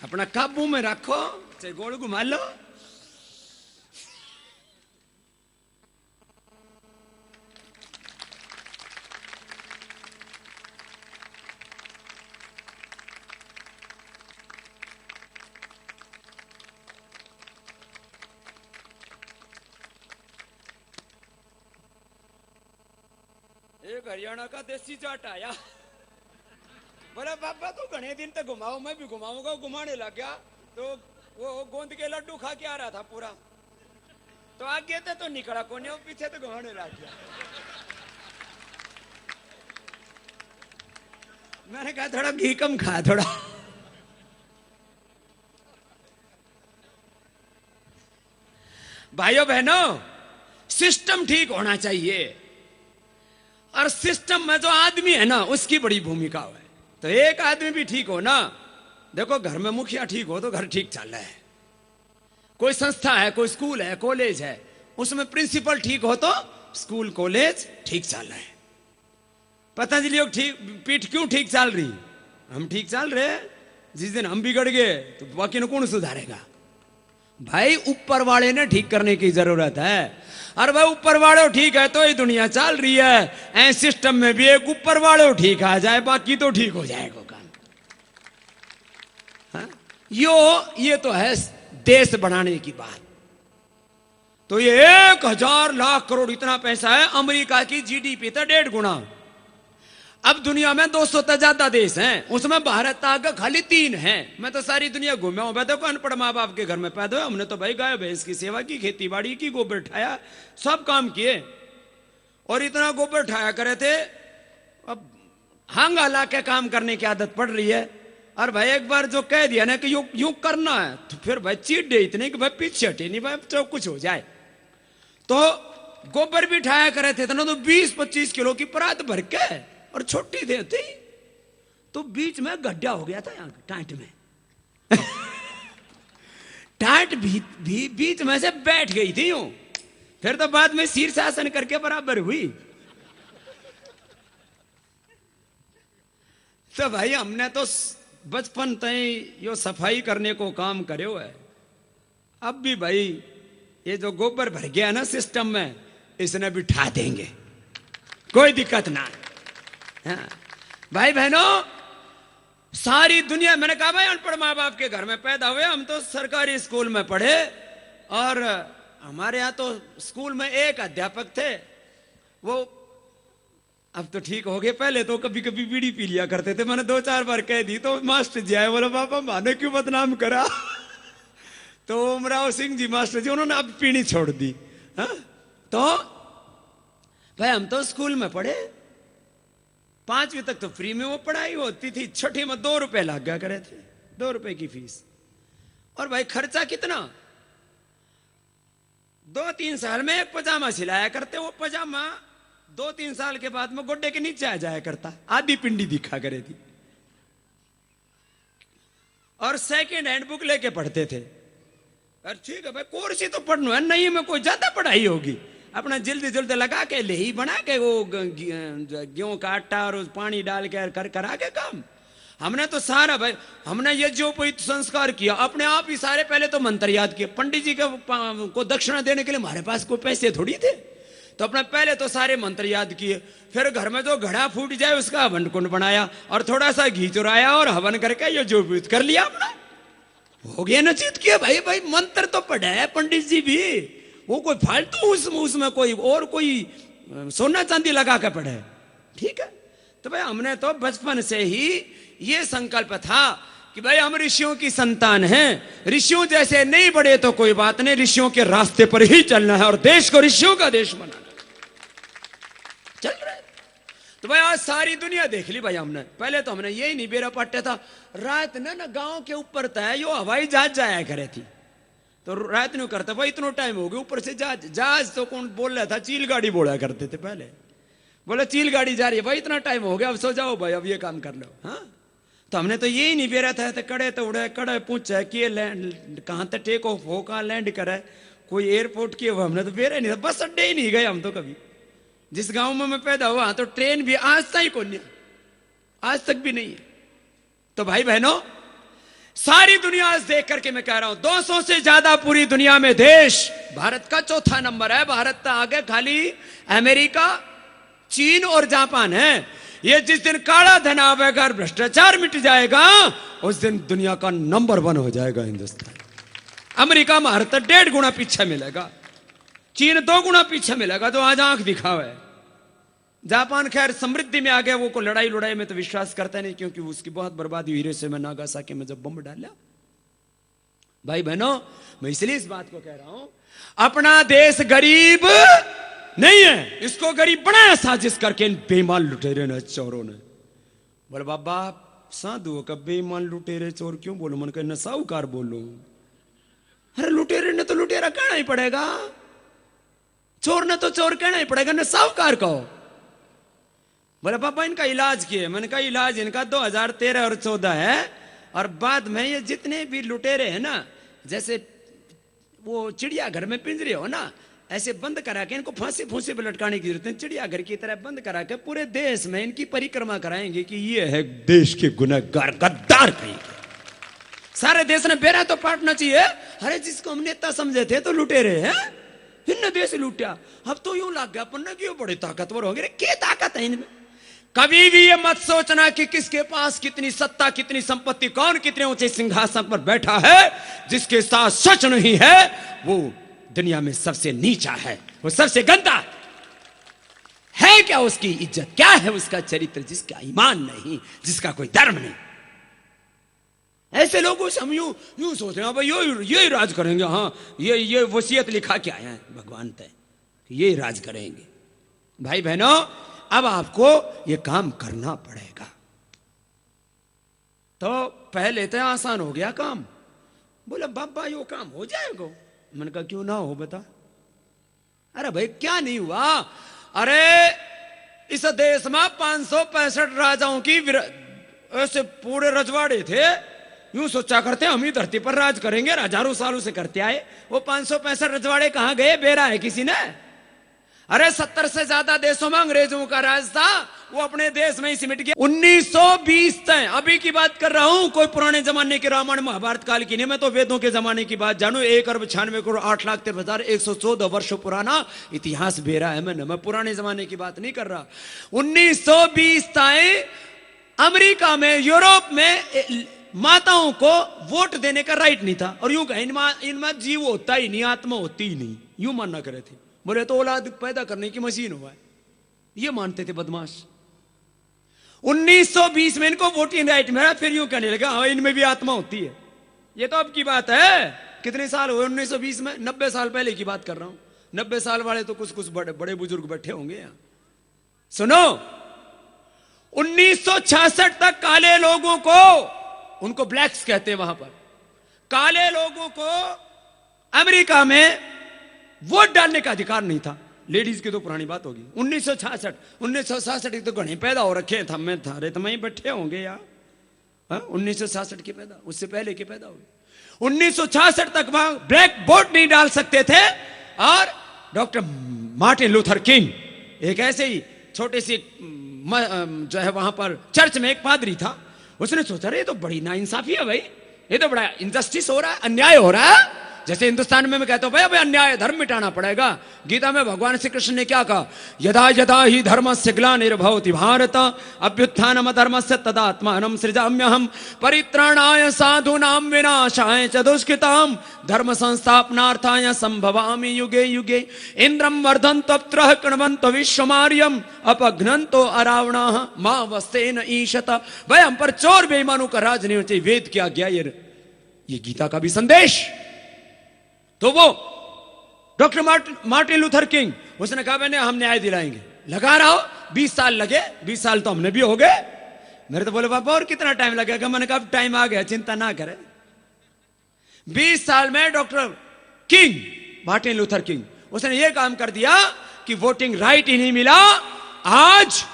अपना काबू में रखो, चाहे गोड़ घुमा लो। एक हरियाणा का देसी जाट आया, बोला बाबा तू घने दिन तक घुमाओ, मैं भी घुमाऊंगा। घुमाने लग गया तो वो गोंद के लड्डू खा के आ रहा था पूरा, तो आगे थे तो निकला कोने, पीछे तो घुमाने लग गया। मैंने कहा थोड़ा घी कम खा थोड़ा। भाइयों बहनों सिस्टम ठीक होना चाहिए, और सिस्टम में जो आदमी है ना उसकी बड़ी भूमिका है। तो एक आदमी भी ठीक हो ना, देखो घर में मुखिया ठीक हो तो घर ठीक चल रहा है, कोई संस्था है, कोई स्कूल है, कॉलेज है, उसमें प्रिंसिपल ठीक हो तो स्कूल कॉलेज ठीक चल रहा है। पतंजलि योग ठीक, पीठ क्यों ठीक चल रही? हम ठीक चल रहे। जिस दिन हम बिगड़ गए तो बाकी ने कौन सुधारेगा? भाई ऊपर वाले ने ठीक करने की जरूरत है। और भाई ऊपर वाले ठीक है तो ये दुनिया चल रही है। ऐसे सिस्टम में भी एक ऊपर वाले ठीक आ जाए, बाकी तो ठीक हो जाएगा काम। हाँ? ये तो है देश बढ़ाने की बात। तो ये 1000 लाख करोड़ इतना पैसा है, अमेरिका की जीडीपी था 1.5 गुना। अब दुनिया में 200 से ज्यादा देश हैं, उसमें भारत आगे खाली 3 हैं। मैं तो सारी दुनिया घूमा हूं। देखो अनपढ़ माँ बाप के घर में पैदा हुए, हमने तो भाई गाय भैंस की सेवा की, खेती बाड़ी की, गोबर उठाया, सब काम किए, और इतना गोबर उठाया करे थे। अब हंग हला के काम करने की आदत पड़ रही है। और भाई एक बार जो कह दिया ना कि यूं करना है तो फिर भाई चीट दे इतने कि भाई पीछे हटे नहीं, भाई जो कुछ हो जाए। तो गोबर भी उठाया करे थे ना, तो 20-25 किलो की परात भर के, और छोटी थी तो बीच में गड्ढा हो गया था यहाँ टाट में। टाट भी बीच में से बैठ गई थी यूं, फिर तो बाद में शीर्षासन करके बराबर हुई। तो भाई हमने तो बचपन तय यो सफाई करने को काम करे है। अब भी भाई ये जो गोबर भर गया ना सिस्टम में, इसने भी उठा देंगे, कोई दिक्कत ना। हाँ। भाई बहनों सारी दुनिया, मैंने कहा भाई अनपढ़ माँ बाप के घर में पैदा हुए, हम तो सरकारी स्कूल में पढ़े, और हमारे यहाँ तो स्कूल में एक अध्यापक थे, वो अब तो ठीक हो गए, पहले तो कभी कभी बीड़ी पी लिया करते थे। मैंने 2-4 बार कह दी तो मास्टर जी आए, बोला पापा माने क्यों बदनाम करा? तो उमराव सिंह जी मास्टर जी, उन्होंने अब पीनी छोड़ दी। हाँ? तो भाई हम तो स्कूल में पढ़े, 5वीं तक तो फ्री में वो पढ़ाई होती थी, 6ठी में 2 रुपए लग गया करे थे, 2 रुपए की फीस। और भाई खर्चा कितना, 2-3 साल में एक पजामा सिलाया करते, वो पजामा 2-3 साल के बाद में गोड्डे के नीचे आ जाया करता, आधी पिंडी दिखा करे थी। और सेकंड हैंड बुक लेके पढ़ते थे। अरे ठीक है भाई, कोर्स ही तो पढ़ना है, नहीं में कोई ज्यादा पढ़ाई होगी, अपना जल्दी जल्दी लगा के ले ही बना के वो गेहूं का आटा और पानी डाल के करा के काम। हमने तो सारा भाई, हमने ये जो संस्कार किया अपने आप ही सारे, पहले तो मंत्र याद किए, पंडित जी को दक्षिणा देने के लिए हमारे पास कोई पैसे थोड़ी थे, तो अपने पहले तो सारे मंत्र याद किए, फिर घर में जो घड़ा फूट जाए उसका हवन कुंड बनाया और थोड़ा सा घी चुराया और हवन करके ये जो भी कर लिया अपना, हो गया ना चित किया। भाई भाई मंत्र तो पढ़ा है पंडित जी भी, वो कोई फालतू उसमें कोई और कोई सोना चांदी लगा के पढ़े, ठीक है। तो भाई हमने तो बचपन से ही ये संकल्प था कि भाई हम ऋषियों की संतान हैं, ऋषियों जैसे नहीं बढ़े तो कोई बात नहीं, ऋषियों के रास्ते पर ही चलना है और देश को ऋषियों का देश बनाना चल रहा है। तो भाई आज सारी दुनिया देख ली भाई हमने, पहले तो हमने यही नहीं बेरा पाटे था, रात ना गांव के ऊपर था यो हवाई जहाज जाया करे थी, तो रात नहीं करता भाई, इतना टाइम हो गया ऊपर से जहाज तो कौन बोल रहा था, चील गाड़ी बोला करते थे पहले, बोले चील गाड़ी जा रही है भाई, इतना टाइम हो गया अब सो जाओ भाई, अब ये काम कर लो। हाँ तो हमने तो यही नहीं बेरा था, कड़े तो उड़े कड़े पूछे कि लैंड कहाँ तक टेक ऑफ हो, कहाँ लैंड करे, कोई एयरपोर्ट की हो, हमने तो बेरा नहीं था, बस अड्डे ही नहीं गए हम तो कभी। जिस गांव में मैं पैदा हुआ तो ट्रेन भी आज तक को नहीं, आज तक भी नहीं है। तो भाई बहनों सारी दुनिया आज देख करके मैं कह रहा हूं 200 से ज्यादा पूरी दुनिया में देश, भारत का चौथा नंबर है, भारत का आगे खाली अमेरिका, चीन और जापान है। ये जिस दिन काला धन आवेगा और भ्रष्टाचार मिट जाएगा उस दिन दुनिया का नंबर 1 हो जाएगा हिंदुस्तान। अमेरिका भारत 1.5 गुना पीछे मिलेगा, चीन 2 गुना पीछे मिलेगा, तो आज आंख दिखावा है। जापान खैर समृद्धि में आ गया, वो को लड़ाई लड़ाई में तो विश्वास करता नहीं, क्योंकि उसकी बहुत बर्बादी हुई हिरोशिमा नागासाकी में जब बम डाला। भाई बहनों मैं इसलिए इस बात को कह रहा हूं, अपना देश गरीब नहीं है, इसको गरीब बनाया साजिश करके इन बेईमान लुटेरे ने, चोरों ने। बोले बाबा साधु का बेईमान लुटेरे चोर क्यों बोलो, मन कहना साहूकार बोलो। अरे लुटेरे ने तो लुटेरा कहना ही पड़ेगा, चोर ने तो चोर कहना ही पड़ेगा, न साहूकार कहो। बोले पापा इनका इलाज किए, मैंने कहा इलाज इनका 2013 और 14 है, और बाद में ये जितने भी लुटेरे हैं ना, जैसे वो चिड़ियाघर में पिंजरे हो ना, ऐसे बंद करा के इनको फांसी फूंसी पे लटकाने की जरूरत है, चिड़ियाघर की तरह बंद करा के पूरे देश में इनकी परिक्रमा कराएंगे कि ये है देश के गुनहगार गद्दार कहेंगे। सारे देश ने बेरा तो पाटना चाहिए। अरे जिसको हम नेता समझे थे तो लुटेरे हैं, इनने देश लूटा, अब तो यूं लग गया अपन ने कि बड़े ताकतवर हो गए। क्या ताकत है इनमें? कभी भी ये मत सोचना कि किसके पास कितनी सत्ता, कितनी संपत्ति, कौन कितने ऊंचे सिंहासन पर बैठा है। जिसके साथ सच नहीं है वो दुनिया में सबसे नीचा है, वो सबसे गंदा है। क्या उसकी इज्जत, क्या है उसका चरित्र? जिसका ईमान नहीं, जिसका कोई धर्म नहीं। ऐसे लोगों से हम यूं सोच रहे हैं भाई ये राज करेंगे। हाँ ये वसीयत लिखा के आए हैं भगवान तय, ये राज करेंगे। भाई बहनों अब आपको ये काम करना पड़ेगा। तो पहले तो आसान हो गया काम। बोला बाबा यो काम हो जाएगा। मैंने कहा क्यों ना हो बता। अरे भाई क्या नहीं हुआ? अरे इस देश में 565 राजाओं की ऐसे पूरे रजवाड़े थे। यूं सोचा करते हम ही धरती पर राज करेंगे, हजारों सालों से करते आए। वो 565 रजवाड़े कहां गए? बेरा है किसी ने? अरे 70 से ज्यादा देशों में अंग्रेजों का राज था, वो अपने देश में ही सिमट गया। 1920 तक अभी की बात कर रहा हूं, कोई पुराने जमाने के रामायण महाभारत काल की नहीं। मैं तो वेदों के जमाने की बात जानू। 1,96,08,13,114 वर्ष पुराना इतिहास बेरा है। मैं पुराने जमाने की बात नहीं कर रहा। 1920 तक अमेरिका में, यूरोप में माताओं को वोट देने का राइट नहीं था। और यूं कहें इनमें जीव होता ही नहीं, आत्मा होती ही नहीं, यूं मानना करे थे। बोले तो औलाद पैदा करने की मशीन हुआ है, ये मानते थे बदमाश। 1920 में इनको वोटिंग राइट मिला, फिर यूं कहने लगा हाँ इनमें भी आत्मा होती है। ये तो अब की बात है। कितने साल हुए 1920 में? 90 साल पहले की बात कर रहा हूं। 90 साल वाले तो कुछ बड़े बुजुर्ग बैठे होंगे यहां। सुनो 1966 तक काले लोगों को, उनको ब्लैक्स कहते हैं वहां पर, काले लोगों को अमेरिका में वोट डालने का अधिकार नहीं था। लेडीज की तो पुरानी बात होगी। 1966 तो घने पैदा हो रखे थे, मैं थारे तो वहीं बैठे होंगे यार। 1966 के पैदा, उससे पहले के पैदा हुए। 1966 तक वहां ब्लैक वोट नहीं डाल सकते थे। और डॉक्टर मार्टिन लूथर किंग एक ऐसे ही छोटे से जो है वहां पर चर्च में एक पादरी था, उसने सोचा ये तो बड़ी नाइंसाफी है भाई, ये तो बड़ा इनजस्टिस हो रहा है, अन्याय हो रहा है। जैसे हिंदुस्तान में मैं कहता हूं भाई अबे अन्याय धर्म मिटाना पड़ेगा। गीता में भगवान श्री कृष्ण ने क्या कहा, यदा यदा ही धर्मस्य ग्लानिर्भवति भारत अभ्युत्थानम धर्मस्य तदात्मानं सृजाम्यहम् परित्राणाय साधूनां विनाशाय च दुष्कृतां धर्म संस्थापनार्थाय संभवामि युगे युगे। इंद्रं वर्धन्त्वत्रः कृण्वन्तो विश्वमार्यम् अपघ्नन्तो अरावणाः मा वस्तेन ईशत। भाई हम पर चोर बेईमानों का राज नहीं होना चाहिए, वेद की आज्ञा, ये गीता का भी संदेश। तो वो डॉक्टर मार्टिन लूथर किंग, उसने कहा मैंने हम न्याय दिलाएंगे, लगा रहा हो 20 साल लगे, 20 साल तो हमने भी हो गए। मेरे तो बोले बाबा और कितना टाइम लगेगा, मैंने कहा टाइम आ गया, चिंता ना करें। 20 साल में doctor king, Martin Luther king, उसने ये काम कर दिया कि वोटिंग राइट ही नहीं मिला। आज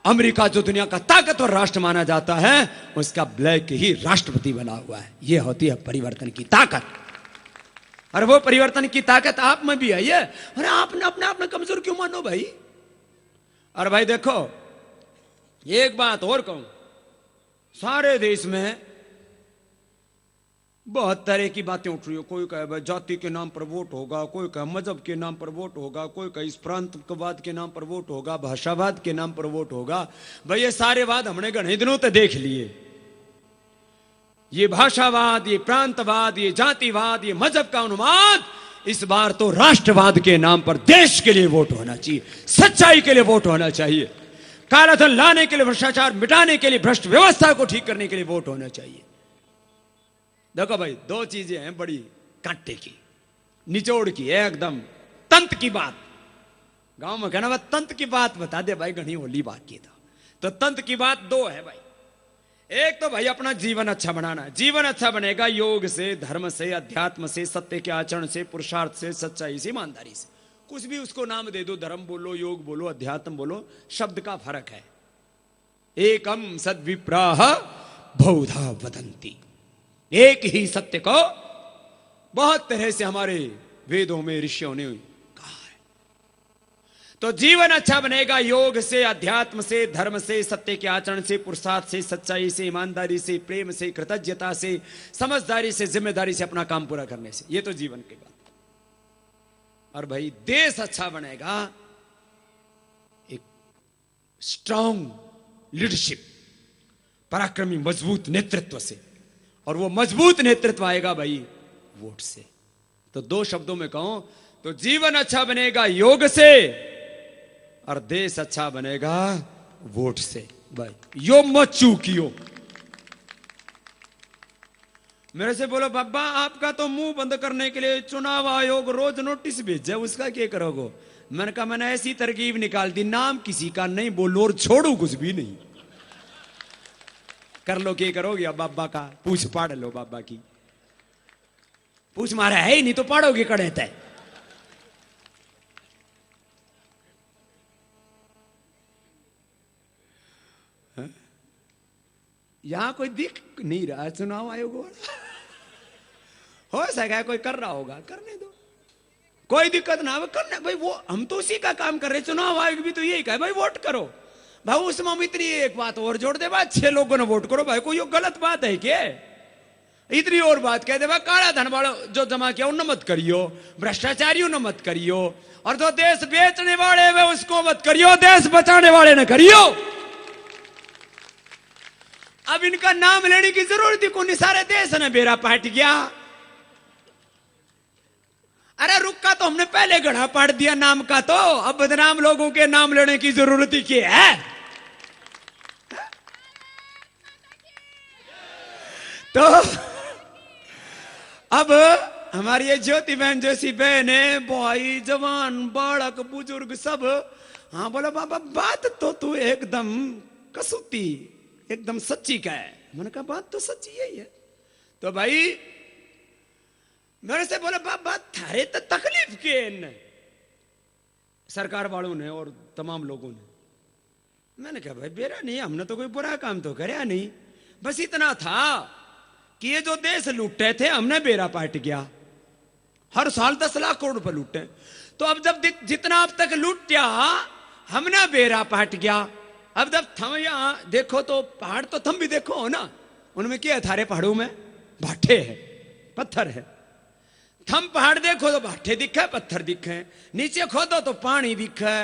अमेरिका जो दुनिया का ताकतवर राष्ट्र माना जाता है, उसका ब्लैक ही राष्ट्रपति बना हुआ है। यह होती है परिवर्तन की ताकत। और वो परिवर्तन की ताकत आप में भी है। अरे आपने अपने आप में कमजोर क्यों मानो भाई। और भाई देखो एक बात और कहूं, सारे देश में बहुत तरह की बातें उठ रही हो। कोई कहे भाई जाति के नाम पर वोट होगा, कोई कहे मजहब के नाम पर वोट होगा, कोई कहे इस प्रांतवाद के नाम पर वोट होगा, भाषावाद के नाम पर वोट होगा। भाई ये सारे वाद हमने घने दिनों तक देख लिए। ये भाषावाद, ये प्रांतवाद, ये जातिवाद, ये मजहब का उन्माद, इस बार तो राष्ट्रवाद के नाम पर देश के लिए वोट होना चाहिए, सच्चाई के लिए वोट होना चाहिए, कालाधन लाने के लिए, भ्रष्टाचार मिटाने के लिए, भ्रष्ट व्यवस्था को ठीक करने के लिए वोट होना चाहिए। देखो भाई दो चीजें हैं बड़ी कांटे की, निचोड़ की, एकदम तंत की बात। गांव में कहना तंत की बात बता दे भाई, घनी होली बात की था। तो तंत की बात दो है भाई। एक तो भाई अपना जीवन अच्छा बनाना है। जीवन अच्छा बनेगा योग से, धर्म से, अध्यात्म से, सत्य के आचरण से, पुरुषार्थ से, सच्चाई से, ईमानदारी से। कुछ भी उसको नाम दे दो, धर्म बोलो, योग बोलो, अध्यात्म बोलो, शब्द का फर्क है। एकम सद्विप्राह बहुधा वदन्ति, एक ही सत्य को बहुत तरह से हमारे वेदों में ऋषियों ने कहा है। तो जीवन अच्छा बनेगा योग से, अध्यात्म से, धर्म से, सत्य के आचरण से, पुरुषार्थ से, सच्चाई से, ईमानदारी से, प्रेम से, कृतज्ञता से, समझदारी से, जिम्मेदारी से, अपना काम पूरा करने से। ये तो जीवन की बात। और भाई देश अच्छा बनेगा एक स्ट्रांग लीडरशिप, पराक्रमी मजबूत नेतृत्व से। और वो मजबूत नेतृत्व आएगा भाई वोट से। तो दो शब्दों में कहूं तो जीवन अच्छा बनेगा योग से, और देश अच्छा बनेगा वोट से। भाई यो मत चूकियो। मेरे से बोलो बाबा आपका तो मुंह बंद करने के लिए चुनाव आयोग रोज नोटिस भेजे, उसका क्या करोगे? मैंने कहा मैंने ऐसी तरकीब निकाल दी, नाम किसी का नहीं बोलो और छोड़ो कुछ भी नहीं। कर लो क्या करोगे? अब बाबा का पूछ पाड़ लो, बाबा की पूछ मारा है ही नहीं तो पाड़ोगे कड़े तय। यहां कोई दिख नहीं रहा चुनाव आयोग हो सका है, कोई कर रहा होगा, करने दो, कोई दिक्कत ना हो, करने भाई। वो हम तो उसी का काम कर रहे, चुनाव आयोग भी तो यही कहे भाई वोट करो। भाई उसमें हम इतनी एक बात और जोड़ दे, भाई 6 लोगों ने वोट करो। भाई कोई यो गलत बात है क्या? इतनी और बात कह दे, भाई काला धन वालों जो जमा किया उन्हें मत करियो, भ्रष्टाचारियों ने मत करियो, और जो देश बेचने वाले वे उसको मत करियो, देश बचाने वाले ने करियो। अब इनका नाम लेने की जरूरत ही कौन, सारे देश ने बेड़ा पाट गया। अरे रुका तो हमने पहले गढ़ा पाट दिया नाम का, तो अब बदनाम लोगों के नाम लेने की जरूरत ही क्या है? तो अब हमारी ये ज्योति बहन जैसी बहन है, भाई जवान बालक बुजुर्ग सब, हाँ बोला बाबा बात तो तू एकदम कसूती एकदम सच्ची का है। मैंने कहा बात तो सच्ची यही है। तो भाई मेरे से बोला बात थारे तो तकलीफ के न सरकार वालों ने और तमाम लोगों ने। मैंने कहा भाई बेरा नहीं, हमने तो कोई बुरा काम तो करया नहीं, बस इतना था कि ये जो देश लूटे थे हमने बेरा पाट गया। हर साल 10 लाख करोड़ रुपए लूटे, तो अब जब जितना अब तक लूटिया हमने बेरा पाट गया। अब जब थम यहां देखो तो पहाड़ तो थम भी देखो हो ना, उनमें क्या है थारे पहाड़ों में? भाटे है, पत्थर है। थम पहाड़ देखो तो भाटे दिखे, पत्थर दिखे, नीचे खोदो तो पानी दिखे।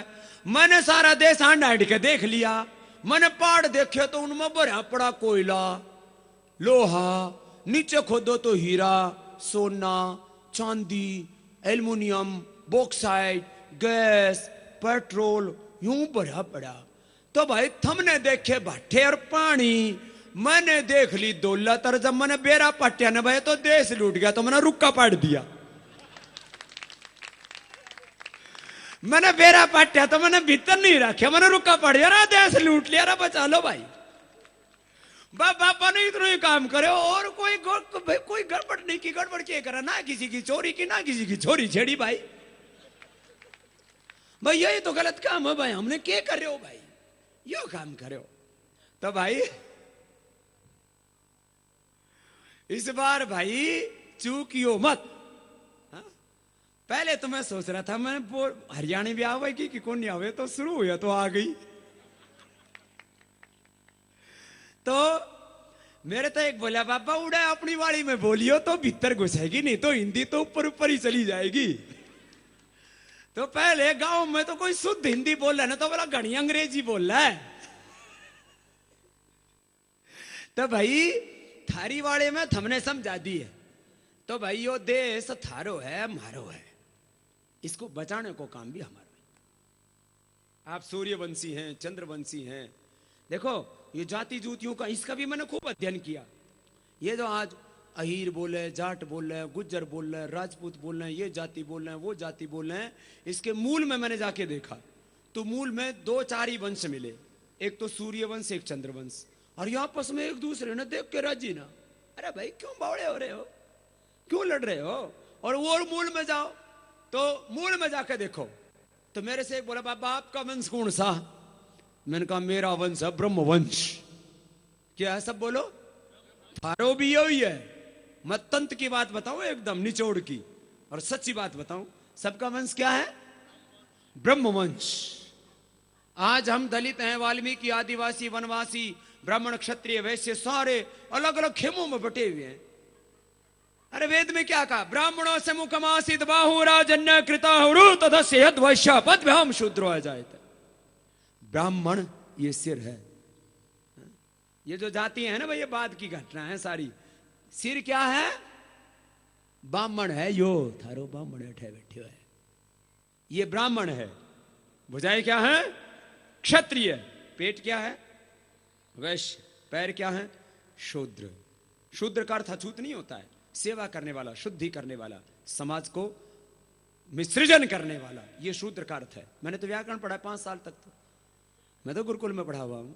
मैंने सारा देश आंड के देख लिया। मैंने पहाड़ देखे तो उनमें भरा पड़ा कोयला, लोहा, नीचे खोदो तो हीरा, सोना, चांदी, एल्युमिनियम, बॉक्साइट, गैस, पेट्रोल, यूं भरा पड़ा। तो भाई थमने देखे भाटे और पानी, मैंने देख ली दौलत। और जब मैंने बेरा पट्या ना भाई तो देश लूट गया, तो मैंने रुक्का पाट दिया। मैंने बेरा पाट्या तो मैंने भीतर नहीं रखा, मैंने रुक्का पाट दिया। देश लूट लिया, रा बचा लो भाई। बापा ने इतना ही काम करे और कोई गड़बड़ नहीं की। गड़बड़ क्या करा? ना किसी की चोरी की, ना किसी की चोरी छेड़ी भाई। भाई यही तो गलत काम है भाई, हमने क्या कर रहे हो भाई, यो काम करे हो। तो भाई इस बार भाई चूकियो मत। हा? पहले तो मैं सोच रहा था मैं हरियाणा भी आवेगी कि कौन नहीं आवे, तो शुरू हुआ तो आ गई। तो मेरे तो एक बोला बाबा उड़ा अपनी वाली में बोलियो तो भीतर घुसेगी, नहीं तो हिंदी तो ऊपर ऊपर ही चली जाएगी। तो पहले गांव में तो कोई शुद्ध हिंदी बोल रहा है ना, तो बोला घनी अंग्रेजी बोल रहा है। तो भाई थारी वाले में हमने समझा दी है। तो भाई यो देश थारो है, मारो है, इसको बचाने को काम भी हमारा है। आप सूर्यवंशी हैं, चंद्रवंशी हैं, देखो ये जाति जूतियों का इसका भी मैंने खूब अध्ययन किया। ये जो आज अहीर बोले, जाट बोल रहे हैं, गुज्जर बोल रहे हैं, राजपूत बोल रहे हैं, ये जाति बोल रहे हैं, वो जाति बोल रहे हैं, इसके मूल में मैंने जाके देखा तो मूल में 2-4 ही वंश मिले। एक तो सूर्यवंश, एक चंद्रवंश। और यहाँ आपस में एक दूसरे ने देख के राजी ना, अरे भाई क्यों बावड़े हो रहे हो, क्यों लड़ रहे हो? और वो मूल में जाओ तो मूल में जाके देखो। तो मेरे से एक बोला बाबा आपका वंश कौन सा? मैंने कहा मेरा वंश है ब्रह्मवंश। क्या है? सब बोलो। थारो भी यही है। मैं तंत्र की बात बताऊं एकदम निचोड़ की, और सच्ची बात बताऊं, सबका वंश क्या है? ब्रह्मवंश। आज हम दलित हैं, वाल्मीकि, आदिवासी, वनवासी, ब्राह्मण, क्षत्रिय, वैश्य, सारे अलग अलग खेमों में बटे हुए हैं। अरे वेद में क्या कहा? ब्राह्मणों से मुखमासित बाहु राजन्य कृताहुरु तदस्य यद वैश्य पद्भ्याम शूद्रो अजायते। ब्राह्मण ये सिर है। ये जो जाति है ना भाई, ये बाद की घटना है सारी। सिर क्या है? ब्राह्मण है यो, थारो ब्राह्मण बैठे बैठे है, ये ब्राह्मण है। भुजाएं क्या है? क्षत्रिय। पेट क्या है? वैश्य। पैर क्या है? शूद्र। शूद्र का अर्थ अछूत नहीं होता है, सेवा करने वाला, शुद्धि करने वाला, समाज को मिसृजन करने वाला, ये शूद्र का अर्थ है। मैंने तो व्याकरण पढ़ा 5 साल तक, तो मैं तो गुरुकुल में पढ़ा हुआ हूं।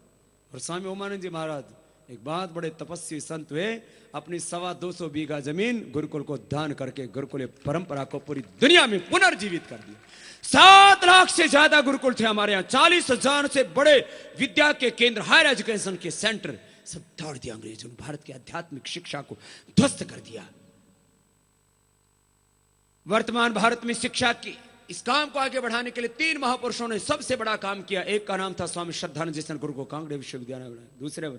और स्वामी ओमानंद जी महाराज एक बहुत बड़े तपस्वी संत हुए, अपनी 225 बीघा जमीन गुरुकुल को दान करके गुरुकुल परंपरा को पूरी दुनिया में पुनर्जीवित कर दिया। 7 लाख से ज्यादा गुरुकुल थे हमारे यहाँ, 40,000 से बड़े विद्या के केंद्र, हायर एजुकेशन के सेंटर, सब तोड़ दिया अंग्रेजों ने। भारत की आध्यात्मिक शिक्षा को ध्वस्त कर दिया। वर्तमान भारत में शिक्षा की इस काम को आगे बढ़ाने के लिए 3 महापुरुषों ने सबसे बड़ा काम किया। एक का नाम था स्वामी श्रद्धानंद जी गुरु को कांगड़े विश्वविद्यालय बनाया। दूसरे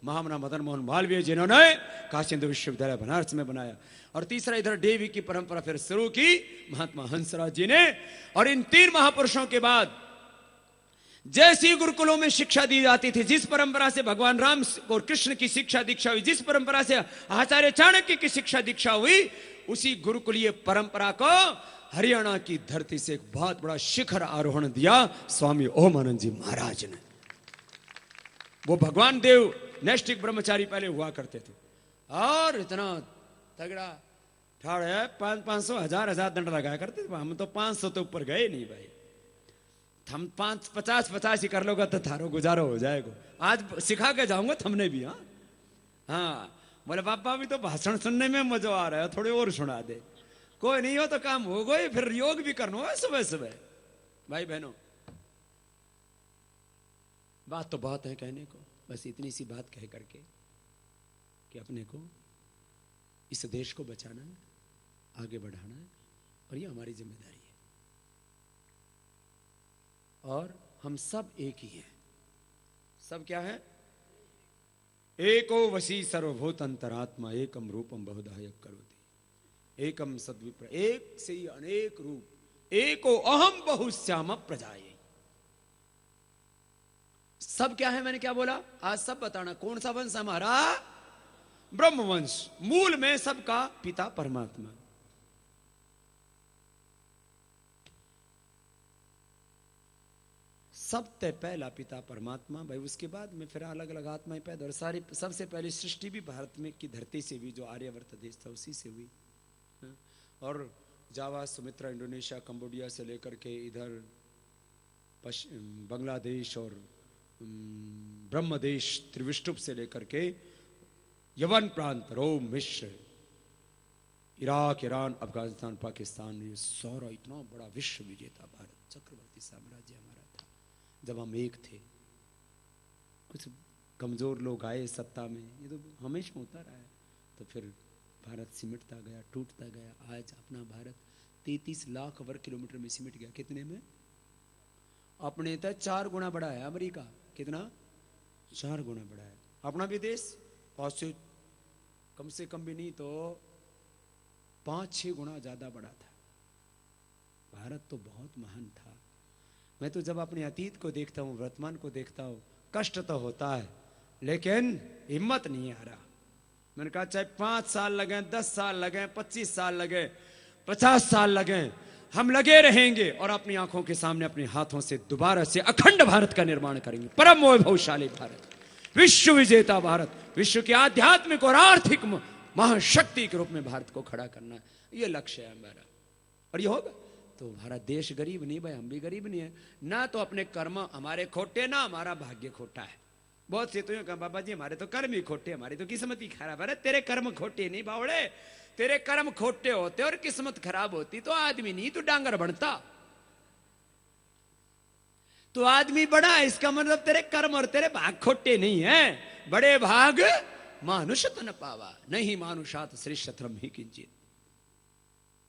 महामना मदन मोहन मालवीय जिन्होंने काशी हिंदू विश्वविद्यालय बनारस में बनाया। और तीसरा इधर देवी की परंपरा फिर शुरू की महात्मा हंसराज जी ने। और इन 3 महापुरुषों के बाद जैसी गुरुकुलों में शिक्षा दी जाती थी, जिस परंपरा से भगवान राम और कृष्ण की शिक्षा दीक्षा हुई, जिस परंपरा से आचार्य चाणक्य की शिक्षा दीक्षा हुई, उसी गुरुकुलीय परंपरा को हरियाणा की धरती से एक बहुत बड़ा शिखर आरोहण दिया स्वामी ओमानंद जी महाराज ने। वो भगवान देव नैष्ठिक ब्रह्मचारी पहले हुआ करते थे, और इतना तगड़ा ठाड़ है, 500-1000 दंड लगाया करते थे। हम तो 500 तो ऊपर गए नहीं भाई। थम 50-50 ही कर लोगे तो थारो गुजारो हो जाएगा। आज सिखा के जाऊंगा थमने भी। हाँ हाँ, बोले पापा भी तो भाषण सुनने में मजा आ रहा है, थोड़े और सुना दे। कोई नहीं हो तो काम हो गई, फिर योग भी करना है सुबह सुबह। भाई बहनों, बात तो बहुत है कहने को, बस इतनी सी बात कह करके कि अपने को इस देश को बचाना है, आगे बढ़ाना है, और ये हमारी जिम्मेदारी है। और हम सब एक ही हैं। सब क्या है? एको वसी सर्वभूत अंतरात्मा एकम रूपम बहुधायक करोति एकम सद्विप्र। एक से ही अनेक रूप, एको अहम बहुश्याम प्रजाये। सब क्या है? मैंने क्या बोला? आज सब बताना। कौन सा वंश हमारा? ब्रह्म वंश। मूल में सबका पिता परमात्मा। सबसे पहला पिता परमात्मा, भाई उसके बाद में फिर अलग अलग आत्माएं पैदा। और सारी सबसे पहली सृष्टि भी भारत में की धरती से हुई, जो आर्यवर्त देश था उसी से हुई। और जावा, सुमित्रा, इंडोनेशिया, कंबोडिया से लेकर के इधर बांग्लादेश और ब्रह्मदेश, त्रिविष्टुप से लेकर के यवन प्रांत, रोम, मिस्र, इराक, ईरान, अफगानिस्तान, पाकिस्तान, ये सारा इतना बड़ा विश्व विजेता भारत, चक्रवर्ती साम्राज्य हमारा था जब हम एक थे। कुछ कमजोर लोग आए सत्ता में, ये तो हमेशा होता रहा है। तो फिर भारत सिमटता गया, टूटता गया। आज अपना भारत 33 लाख वर्ग किलोमीटर में सिमट गया। कितने में? अपने तो 4 गुना बड़ा है अमेरिका। कितना? 4 गुना बड़ा है अपना भी देश। और से कम से कम भी नहीं तो 5-6 गुना ज्यादा बड़ा था। भारत तो बहुत महान था। मैं तो जब अपने अतीत को देखता हूँ, वर्तमान को देखता हूँ, कष्ट तो होता है, लेकिन हिम्मत नहीं आ रहा। मैंने कहा चाहे 5 साल लगे, 10 साल लगे, 25 साल लगे, 50 साल लगे, हम लगे रहेंगे और अपनी आंखों के सामने अपने हाथों से दोबारा से अखंड भारत का निर्माण करेंगे। परम वैभवशाली भारत, विश्व विजेता भारत, विश्व के आध्यात्मिक और आर्थिक महाशक्ति के रूप में भारत को खड़ा करना है, ये लक्ष्य है हमारा। और ये होगा तो हमारा देश गरीब नहीं, भाई हम भी गरीब नहीं है ना। तो अपने कर्म हमारे खोटे, ना हमारा भाग्य खोटा है। बहुत से तो कहा बाबा जी हमारे तो कर्म ही खोटे, हमारी तो किस्मत ही खराब। अरे तेरे कर्म खोटे नहीं बावड़े, तेरे कर्म खोटे होते और किस्मत खराब होती तो आदमी नहीं, तो डांगर बनता। तो आदमी बड़ा है, इसका मतलब तेरे कर्म और तेरे भाग खोटे नहीं है। बड़े भाग मानुष तन पावा, नहीं मानुषात श्रेष्ठतरम ही किंचित।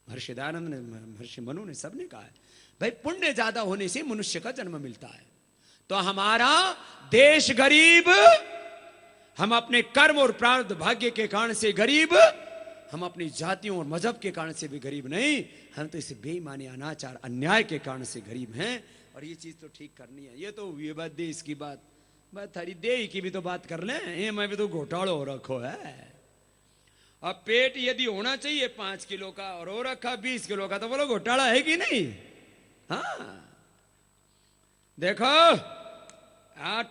महर्षि दयानंद ने, महर्षि मनु ने, सबने कहा है भाई पुण्य ज्यादा होने से मनुष्य का जन्म मिलता है। तो हमारा देश गरीब, हम अपने कर्म और प्रारब्ध भाग्य के कारण से गरीब, हम अपनी जातियों और मजहब के कारण से भी गरीब नहीं, हम तो इस बेईमानी, अनाचार, अन्याय के कारण से गरीब हैं। और ये चीज तो ठीक करनी है। ये तो ये बात देश की बात, थारी देही की भी तो बात कर ले। ये मैं भी तो घोटालो हो रखो है। अब पेट यदि होना चाहिए 5 किलो का और हो रखा 20 किलो का, तो बोलो घोटाला है कि नहीं? हाँ देखो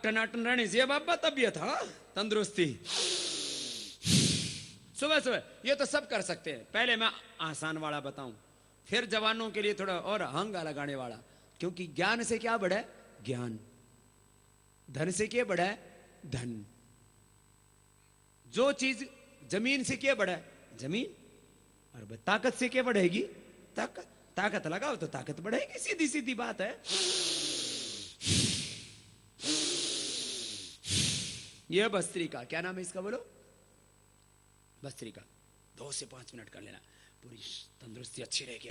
टनाटन रहने से बाबा तबियत, हाँ तंदुरुस्ती। सुबह सुबह ये तो सब कर सकते हैं। पहले मैं आसान वाला बताऊं, फिर जवानों के लिए थोड़ा और हंगा लगाने वाला। क्योंकि ज्ञान से क्या बढ़ा है? ज्ञान। धन से क्या बढ़ा है? धन। जो चीज जमीन से क्या बढ़ा है? जमीन। और ताकत से क्या बढ़ेगी? ताकत। ताकत लगाओ तो ताकत बढ़ेगी, सीधी सीधी बात है। यह भस्त्रिका, क्या नाम है इसका बोलो? भस्त्रिका 2 से 5 मिनट कर लेना, पूरी तंदुरुस्ती अच्छी रहेगी।